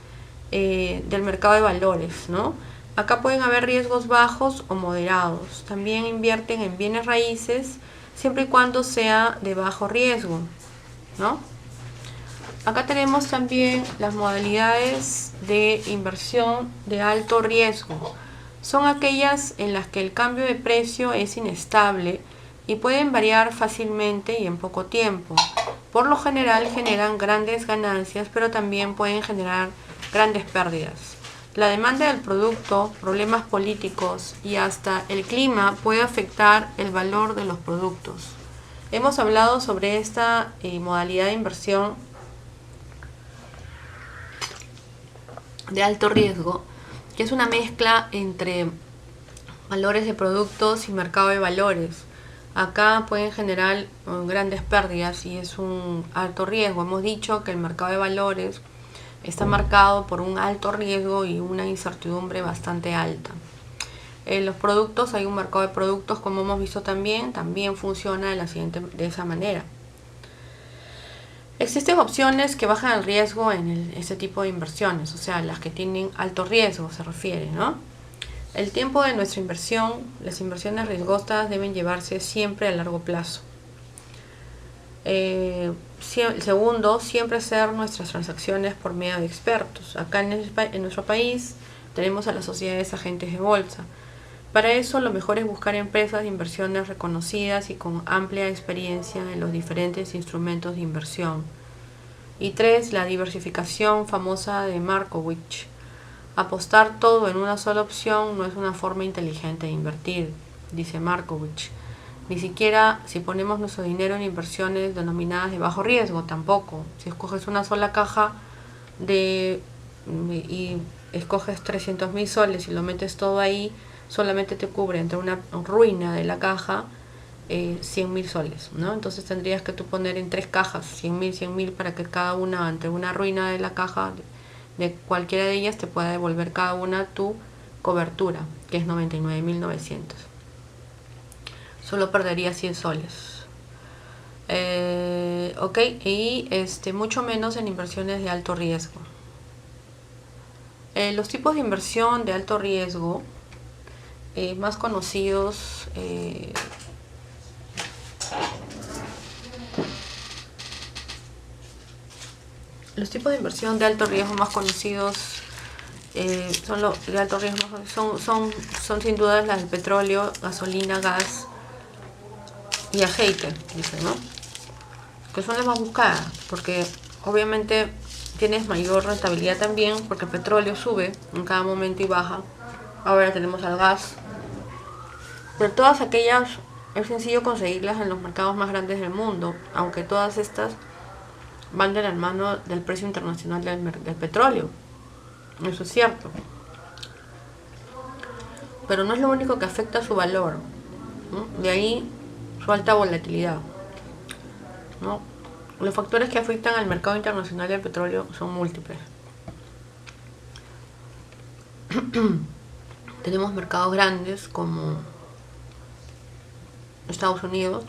del mercado de valores, ¿no? Acá pueden haber riesgos bajos o moderados. También invierten en bienes raíces siempre y cuando sea de bajo riesgo, ¿no? Acá tenemos también las modalidades de inversión de alto riesgo. Son aquellas en las que el cambio de precio es inestable y pueden variar fácilmente y en poco tiempo. Por lo general generan grandes ganancias, pero también pueden generar grandes pérdidas. La demanda del producto, problemas políticos y hasta el clima puede afectar el valor de los productos. Hemos hablado sobre esta modalidad de inversión de alto riesgo, que es una mezcla entre valores de productos y mercado de valores. Acá pueden generar grandes pérdidas y es un alto riesgo. Hemos dicho que el mercado de valores está marcado por un alto riesgo y una incertidumbre bastante alta. En los productos hay un mercado de productos, como hemos visto también funciona de esa manera. Existen opciones que bajan el riesgo en este tipo de inversiones, o sea, las que tienen alto riesgo se refiere, ¿no? El tiempo de nuestra inversión, las inversiones riesgosas deben llevarse siempre a largo plazo. Segundo, siempre hacer nuestras transacciones por medio de expertos. Acá en nuestro país tenemos a las sociedades agentes de bolsa. Para eso lo mejor es buscar empresas de inversiones reconocidas y con amplia experiencia en los diferentes instrumentos de inversión. Y 3, la diversificación famosa de Markowitz. Apostar todo en una sola opción no es una forma inteligente de invertir, dice Markowitz. Ni siquiera si ponemos nuestro dinero en inversiones denominadas de bajo riesgo, tampoco. Si escoges una sola caja y escoges 300.000 soles y lo metes todo ahí, solamente te cubre entre una ruina de la caja 100.000 soles, ¿no? Entonces tendrías que tú poner en 3 cajas 100.000 para que cada una, ante una ruina de la caja de cualquiera de ellas, te pueda devolver cada una tu cobertura, que es 99.900. Solo perderías 100 soles. Ok, y mucho menos en inversiones de alto riesgo. Los tipos de inversión de alto riesgo más conocidos los tipos de inversión de alto riesgo más conocidos son sin duda las del petróleo, gasolina, gas y aceite, dice, ¿no? Que son las más buscadas, porque obviamente tienes mayor rentabilidad también, porque el petróleo sube en cada momento y baja. Ahora tenemos al gas. Pero todas aquellas es sencillo conseguirlas en los mercados más grandes del mundo, aunque todas estas van de la mano del precio internacional del petróleo. Eso es cierto. Pero no es lo único que afecta su valor, ¿no? De ahí su alta volatilidad, ¿no? Los factores que afectan al mercado internacional del petróleo son múltiples. Tenemos mercados grandes como Estados Unidos,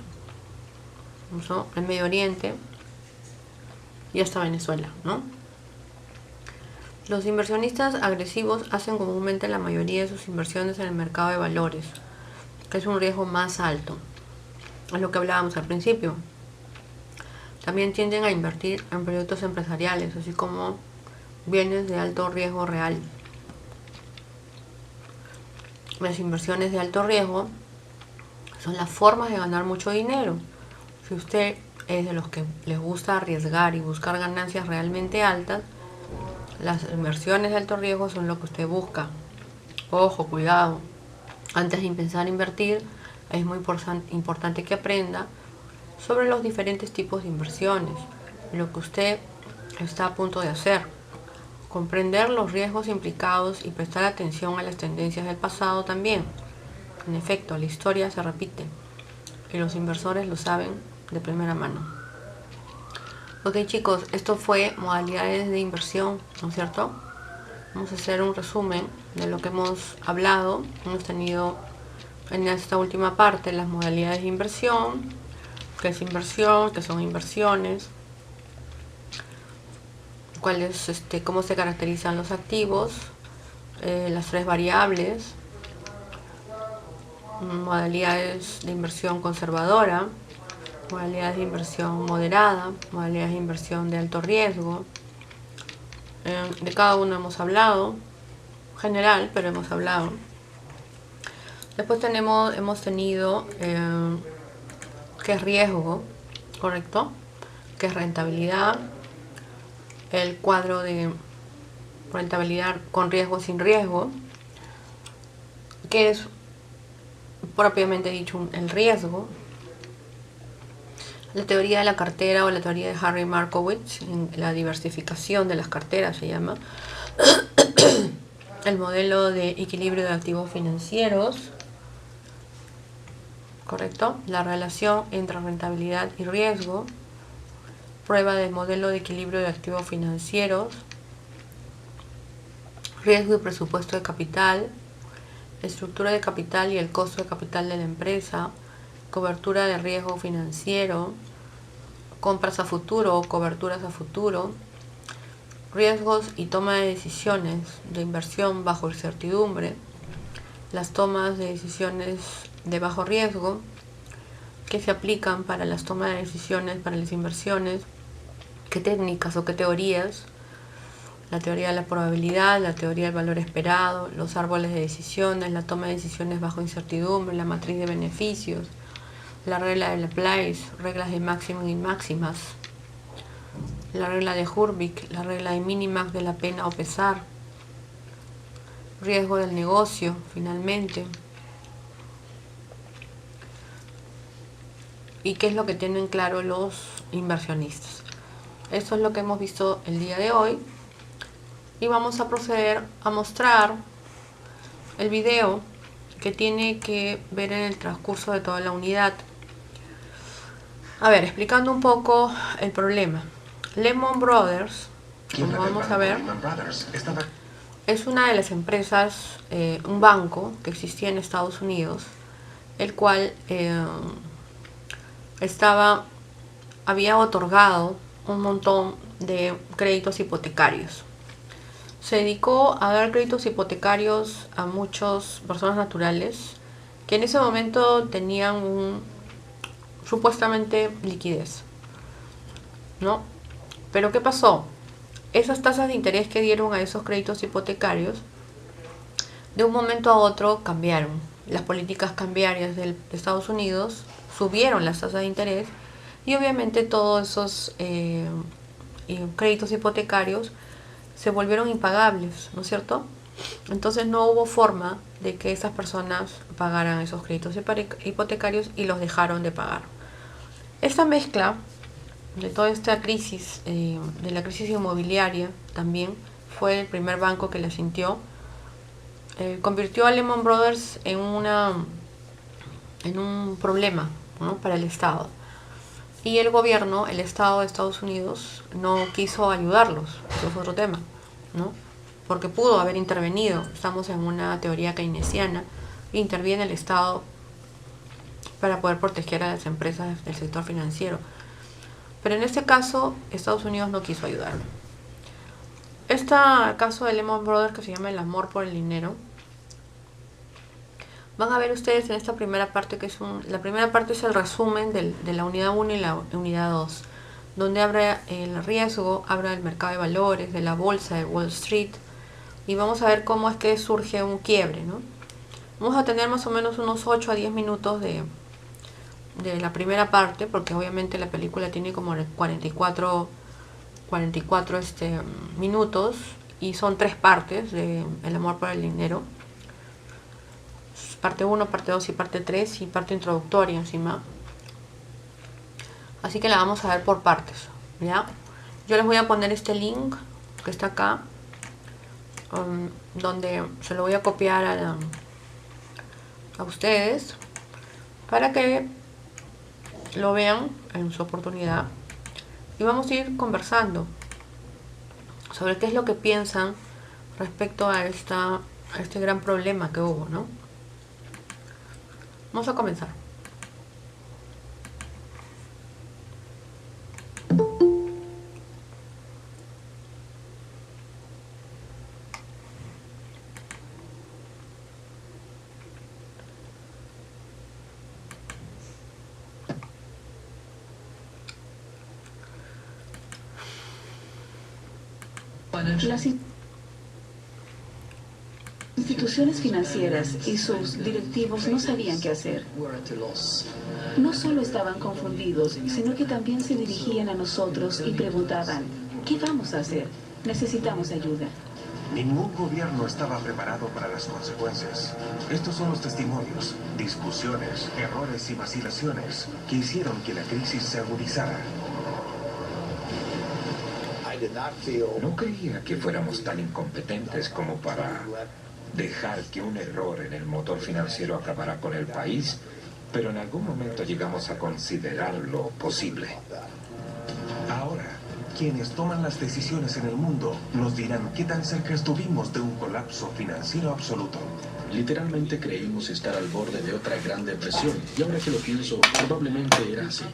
¿no? El Medio Oriente y hasta Venezuela, ¿no? Los inversionistas agresivos hacen comúnmente la mayoría de sus inversiones en el mercado de valores, que es un riesgo más alto. Es lo que hablábamos al principio. También tienden a invertir en proyectos empresariales, así como bienes de alto riesgo real. Las inversiones de alto riesgo son las formas de ganar mucho dinero. Si usted es de los que les gusta arriesgar y buscar ganancias realmente altas, las inversiones de alto riesgo son lo que usted busca. Ojo, cuidado. Antes de empezar a invertir, es muy importante que aprenda sobre los diferentes tipos de inversiones, lo que usted está a punto de hacer. Comprender los riesgos implicados y prestar atención a las tendencias del pasado también. En efecto, la historia se repite y los inversores lo saben de primera mano. Ok, chicos, esto fue modalidades de inversión, ¿no es cierto? Vamos a hacer un resumen de lo que hemos hablado. Hemos tenido en esta última parte las modalidades de inversión, qué es inversión, qué son inversiones, cómo se caracterizan los activos, las tres variables, modalidades de inversión conservadora, modalidades de inversión moderada, modalidades de inversión de alto riesgo. De cada uno hemos hablado, general, pero hemos hablado. Después hemos tenido qué es riesgo, ¿correcto? Qué es rentabilidad, el cuadro de rentabilidad con riesgo, sin riesgo, qué es propiamente dicho el riesgo, la teoría de la cartera o la teoría de Harry Markowitz, la diversificación de las carteras se llama, el modelo de equilibrio de activos financieros, ¿correcto? La relación entre rentabilidad y riesgo, prueba del modelo de equilibrio de activos financieros, riesgo y presupuesto de capital, estructura de capital y el costo de capital de la empresa, cobertura de riesgo financiero, compras a futuro o coberturas a futuro, riesgos y toma de decisiones de inversión bajo incertidumbre, las tomas de decisiones de bajo riesgo que se aplican para las tomas de decisiones para las inversiones, qué técnicas o qué teorías, la teoría de la probabilidad, la teoría del valor esperado, los árboles de decisiones, la toma de decisiones bajo incertidumbre, la matriz de beneficios, la regla de Laplace, reglas de máximo y máximas, la regla de Hurwitz, la regla de Minimax de la pena o pesar, riesgo del negocio, finalmente. ¿Y qué es lo que tienen claro los inversionistas? Esto es lo que hemos visto el día de hoy. Y vamos a proceder a mostrar el video que tiene que ver en el transcurso de toda la unidad. A ver, explicando un poco el problema. Lehman Brothers, como vamos a ver, es una de las empresas, un banco que existía en Estados Unidos, el cual había otorgado un montón de créditos hipotecarios. Se dedicó a dar créditos hipotecarios a muchas personas naturales que en ese momento tenían supuestamente liquidez, ¿no? Pero ¿qué pasó? Esas tasas de interés que dieron a esos créditos hipotecarios de un momento a otro cambiaron. Las políticas cambiarias de Estados Unidos subieron las tasas de interés y obviamente todos esos créditos hipotecarios se volvieron impagables, ¿no es cierto? Entonces no hubo forma de que esas personas pagaran esos créditos hipotecarios y los dejaron de pagar. Esta mezcla de toda esta crisis, de la crisis inmobiliaria también, fue el primer banco que la sintió, convirtió a Lehman Brothers en un problema, ¿no?, para el Estado. Y el gobierno, el Estado de Estados Unidos, no quiso ayudarlos. Eso es otro tema, ¿no? Porque pudo haber intervenido. Estamos en una teoría keynesiana. Interviene el Estado para poder proteger a las empresas del sector financiero. Pero en este caso, Estados Unidos no quiso ayudar. Este caso de Lehman Brothers, que se llama el amor por el dinero, van a ver ustedes en esta primera parte, la primera parte es el resumen de la unidad 1 y la unidad 2. donde abra el riesgo, abra el mercado de valores, de la bolsa de Wall Street, y vamos a ver cómo es que surge un quiebre, ¿no? Vamos a tener más o menos unos 8 a 10 minutos de la primera parte, porque obviamente la película tiene como 44 minutos, y son 3 partes de El amor por el dinero. Parte 1, parte 2 y parte 3, y parte introductoria encima. Así que la vamos a ver por partes, ¿ya? Yo les voy a poner este link que está acá, donde se lo voy a copiar a ustedes para que lo vean en su oportunidad, y vamos a ir conversando sobre qué es lo que piensan respecto a este gran problema que hubo, ¿no? Vamos a comenzar. Las instituciones financieras y sus directivos no sabían qué hacer. No solo estaban confundidos, sino que también se dirigían a nosotros y preguntaban, ¿qué vamos a hacer? Necesitamos ayuda. Ningún gobierno estaba preparado para las consecuencias. Estos son los testimonios, discusiones, errores y vacilaciones que hicieron que la crisis se agudizara. No creía que fuéramos tan incompetentes como para dejar que un error en el motor financiero acabara con el país, pero en algún momento llegamos a considerarlo posible. Ahora, quienes toman las decisiones en el mundo nos dirán qué tan cerca estuvimos de un colapso financiero absoluto. Literalmente creímos estar al borde de otra gran depresión, y ahora que lo pienso, probablemente era así.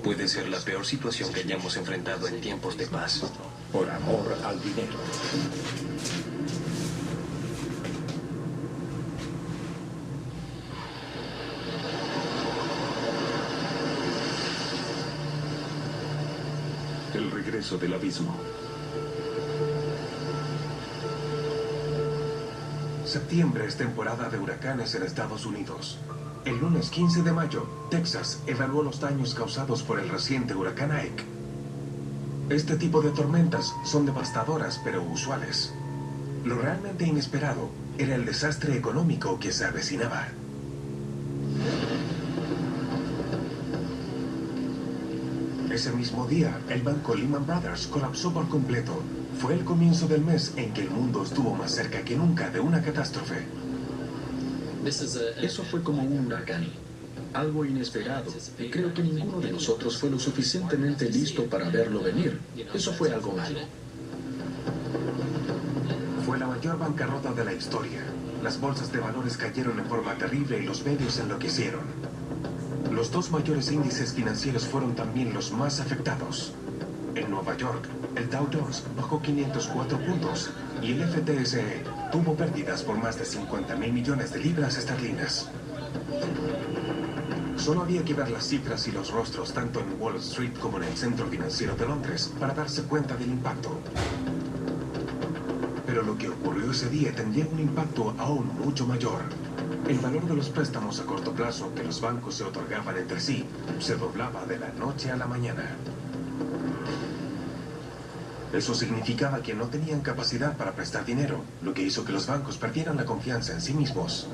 Puede ser la peor situación que hayamos enfrentado en tiempos de paz. Por amor al dinero. El regreso del abismo. Septiembre es temporada de huracanes en Estados Unidos. El lunes 15 de mayo, Texas evaluó los daños causados por el reciente huracán Ike. Este tipo de tormentas son devastadoras pero usuales. Lo realmente inesperado era el desastre económico que se avecinaba. Ese mismo día, el banco Lehman Brothers colapsó por completo. Fue el comienzo del mes en que el mundo estuvo más cerca que nunca de una catástrofe. Eso fue como un huracán, algo inesperado, y creo que ninguno de nosotros fue lo suficientemente listo para verlo venir. Eso fue algo malo. Fue la mayor bancarrota de la historia. Las bolsas de valores cayeron en forma terrible y los medios enloquecieron. Los 2 mayores índices financieros fueron también los más afectados. En Nueva York, el Dow Jones bajó 504 puntos y el FTSE tuvo pérdidas por más de 50.000 millones de libras esterlinas. Solo había que ver las cifras y los rostros tanto en Wall Street como en el centro financiero de Londres para darse cuenta del impacto. Pero lo que ocurrió ese día tendría un impacto aún mucho mayor. El valor de los préstamos a corto plazo que los bancos se otorgaban entre sí se doblaba de la noche a la mañana. Eso significaba que no tenían capacidad para prestar dinero, lo que hizo que los bancos perdieran la confianza en sí mismos.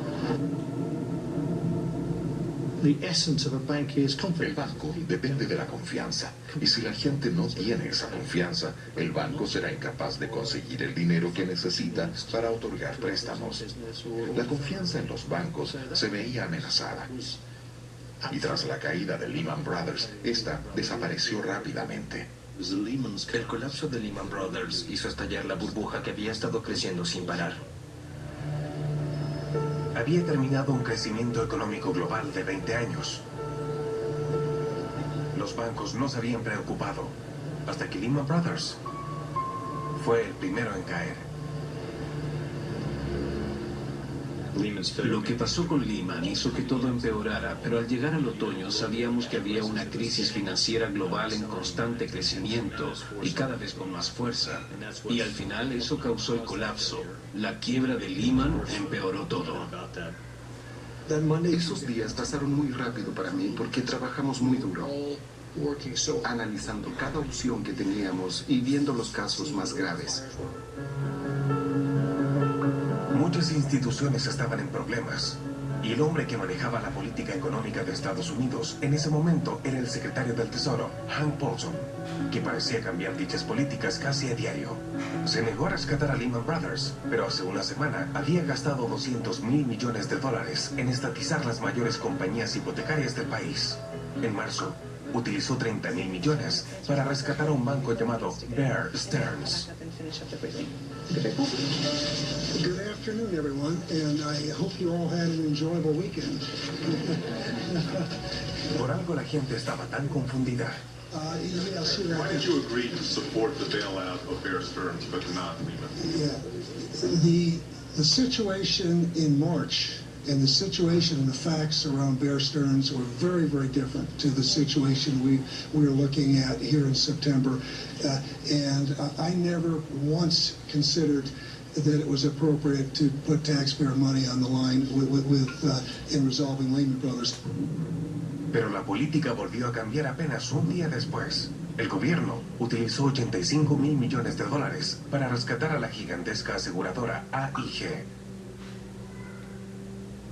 El banco depende de la confianza, y si la gente no tiene esa confianza, el banco será incapaz de conseguir el dinero que necesita para otorgar préstamos. La confianza en los bancos se veía amenazada. Y tras la caída de Lehman Brothers, esta desapareció rápidamente. El colapso de Lehman Brothers hizo estallar la burbuja que había estado creciendo sin parar. Había terminado un crecimiento económico global de 20 años. Los bancos no se habían preocupado, hasta que Lehman Brothers fue el primero en caer. Lo que pasó con Lehman hizo que todo empeorara, pero al llegar al otoño sabíamos que había una crisis financiera global en constante crecimiento y cada vez con más fuerza. Y al final eso causó el colapso. La quiebra de Lehman empeoró todo. Esos días pasaron muy rápido para mí porque trabajamos muy duro, analizando cada opción que teníamos y viendo los casos más graves. Muchas instituciones estaban en problemas, y el hombre que manejaba la política económica de Estados Unidos en ese momento era el secretario del Tesoro, Hank Paulson, que parecía cambiar dichas políticas casi a diario. Se negó a rescatar a Lehman Brothers, pero hace una semana había gastado $200 mil millones en estatizar las mayores compañías hipotecarias del país. En marzo, utilizó 30 mil millones para rescatar a un banco llamado Bear Stearns. Good afternoon, everyone, and I hope you all had an enjoyable weekend. Por algo la gente estaba tan confundida. Yes, you're Why right. did you agree to support the bailout of Bear Stearns but not Lehman? Yeah, the situation in March and the situation and the facts around Bear Stearns were very, very different to the situation we are looking at here in September. And I never once considered that it was appropriate to put taxpayer money on the line in resolving Lehman Brothers. Pero la política volvió a cambiar apenas un día después. El gobierno utilizó 85 mil millones de dólares para rescatar a la gigantesca aseguradora AIG.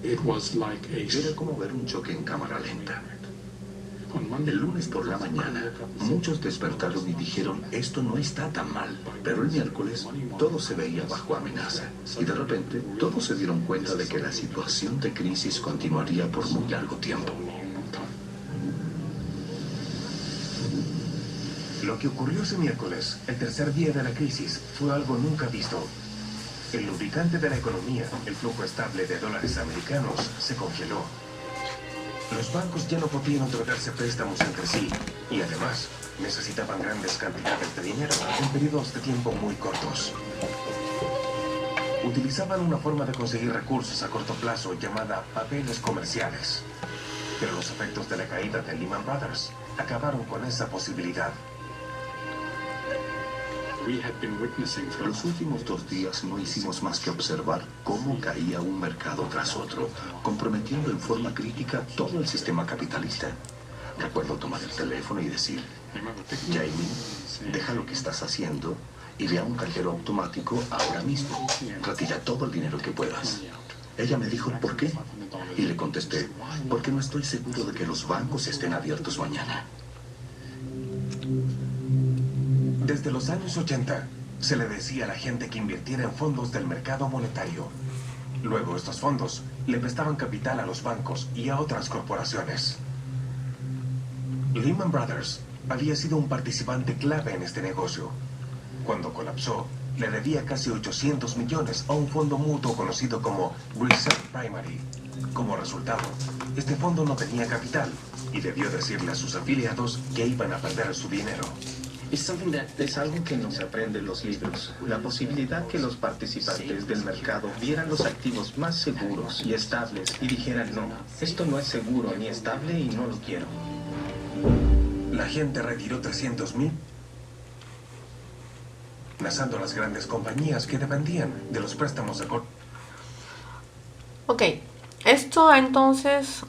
Era como ver un choque en cámara lenta. El lunes por la mañana, muchos despertaron y dijeron, esto no está tan mal. Pero el miércoles, todo se veía bajo amenaza. Y de repente, todos se dieron cuenta de que la situación de crisis continuaría por muy largo tiempo. Lo que ocurrió ese miércoles, el tercer día de la crisis, fue algo nunca visto. El lubricante de la economía, el flujo estable de dólares americanos, se congeló. Los bancos ya no podían otorgarse préstamos entre sí y además necesitaban grandes cantidades de dinero en periodos de tiempo muy cortos. Utilizaban una forma de conseguir recursos a corto plazo llamada papeles comerciales. Pero los efectos de la caída de Lehman Brothers acabaron con esa posibilidad. Los últimos 2 días no hicimos más que observar cómo caía un mercado tras otro, comprometiendo en forma crítica todo el sistema capitalista. Recuerdo tomar el teléfono y decir, Jamie, deja lo que estás haciendo y ve a un cajero automático ahora mismo. Retira todo el dinero que puedas. Ella me dijo, ¿por qué? Y le contesté, porque no estoy seguro de que los bancos estén abiertos mañana. Desde los años 80, se le decía a la gente que invirtiera en fondos del mercado monetario. Luego estos fondos le prestaban capital a los bancos y a otras corporaciones. Lehman Brothers había sido un participante clave en este negocio. Cuando colapsó, le debía casi 800 millones a un fondo mutuo conocido como Reserve Primary. Como resultado, este fondo no tenía capital y debió decirle a sus afiliados que iban a perder su dinero. Es algo que no se aprende en los libros. La posibilidad que los participantes del mercado vieran los activos más seguros y estables y dijeran, no, esto no es seguro ni estable y no lo quiero. La gente retiró 300 mil, amenazando a las grandes compañías que dependían de los préstamos de corto. Ok, esto entonces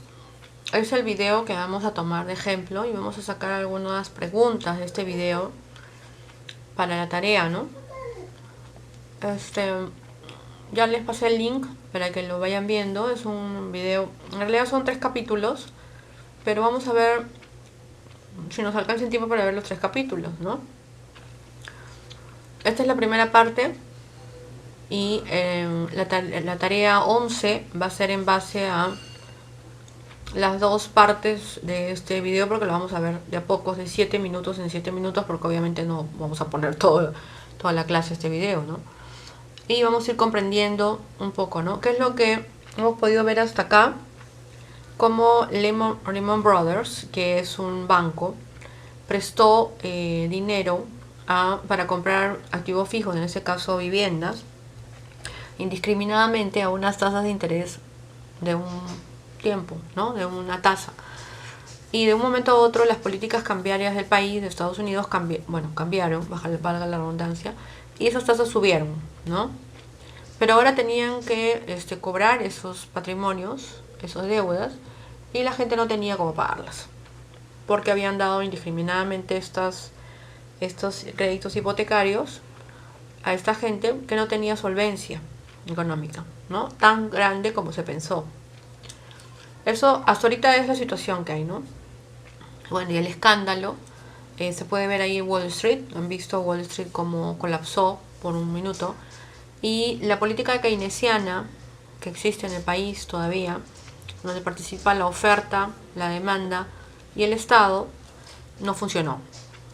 es el video que vamos a tomar de ejemplo y vamos a sacar algunas preguntas de este video para la tarea, ¿no? Ya les pasé el link para que lo vayan viendo. Es un video, en realidad son 3 capítulos, pero vamos a ver si nos alcanza el tiempo para ver los 3 capítulos, ¿no? Esta es la primera parte y la tarea 11 va a ser en base a las 2 partes de este video, porque lo vamos a ver de a pocos, de 7 minutos en 7 minutos, porque obviamente no vamos a poner toda la clase de este video, ¿no? Y vamos a ir comprendiendo un poco, ¿no? ¿Qué es lo que hemos podido ver hasta acá? Como Lehman Brothers, que es un banco, prestó dinero para comprar activos fijos, en este caso viviendas, indiscriminadamente a unas tasas de interés de un tiempo, ¿no? De una tasa. Y de un momento a otro las políticas cambiarias del país, de Estados Unidos, cambiaron, valga la redundancia, y esas tasas subieron, ¿no? Pero ahora tenían que cobrar esos patrimonios, esas deudas, y la gente no tenía cómo pagarlas, porque habían dado indiscriminadamente estos créditos hipotecarios a esta gente que no tenía solvencia económica, ¿no? Tan grande como se pensó. Eso hasta ahorita es la situación que hay, ¿no? Bueno, y el escándalo se puede ver ahí en Wall Street. Han visto Wall Street como colapsó por un minuto. Y la política keynesiana que existe en el país todavía, donde participa la oferta, la demanda y el Estado, no funcionó.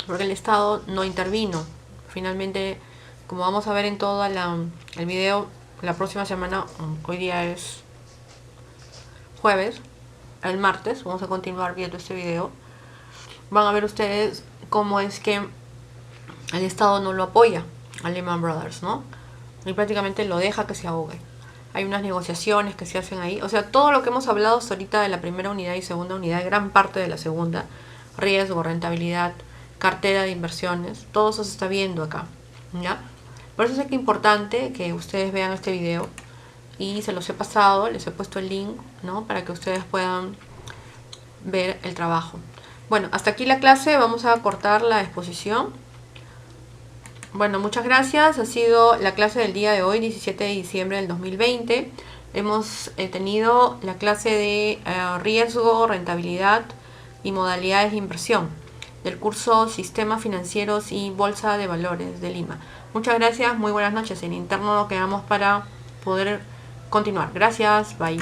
Porque el Estado no intervino. Finalmente, como vamos a ver en todo el video, la próxima semana, hoy día es jueves, el martes, vamos a continuar viendo este video. Van a ver ustedes cómo es que el Estado no lo apoya a Lehman Brothers, ¿no? Y prácticamente lo deja que se ahogue. Hay unas negociaciones que se hacen ahí. O sea, todo lo que hemos hablado hasta ahorita de la primera unidad y segunda unidad, gran parte de la segunda, riesgo, rentabilidad, cartera de inversiones, todo eso se está viendo acá, ¿ya? Por eso es que es importante que ustedes vean este video y se los he pasado, les he puesto el link, ¿no? Para que ustedes puedan ver el trabajo. Bueno, hasta aquí la clase, vamos a cortar la exposición. Bueno, muchas gracias, ha sido la clase del día de hoy, 17 de diciembre del 2020. Hemos tenido la clase de riesgo, rentabilidad y modalidades de inversión del curso Sistemas Financieros y Bolsa de Valores de Lima. Muchas gracias, muy buenas noches. En interno nos quedamos para poder continuar. Gracias, bye.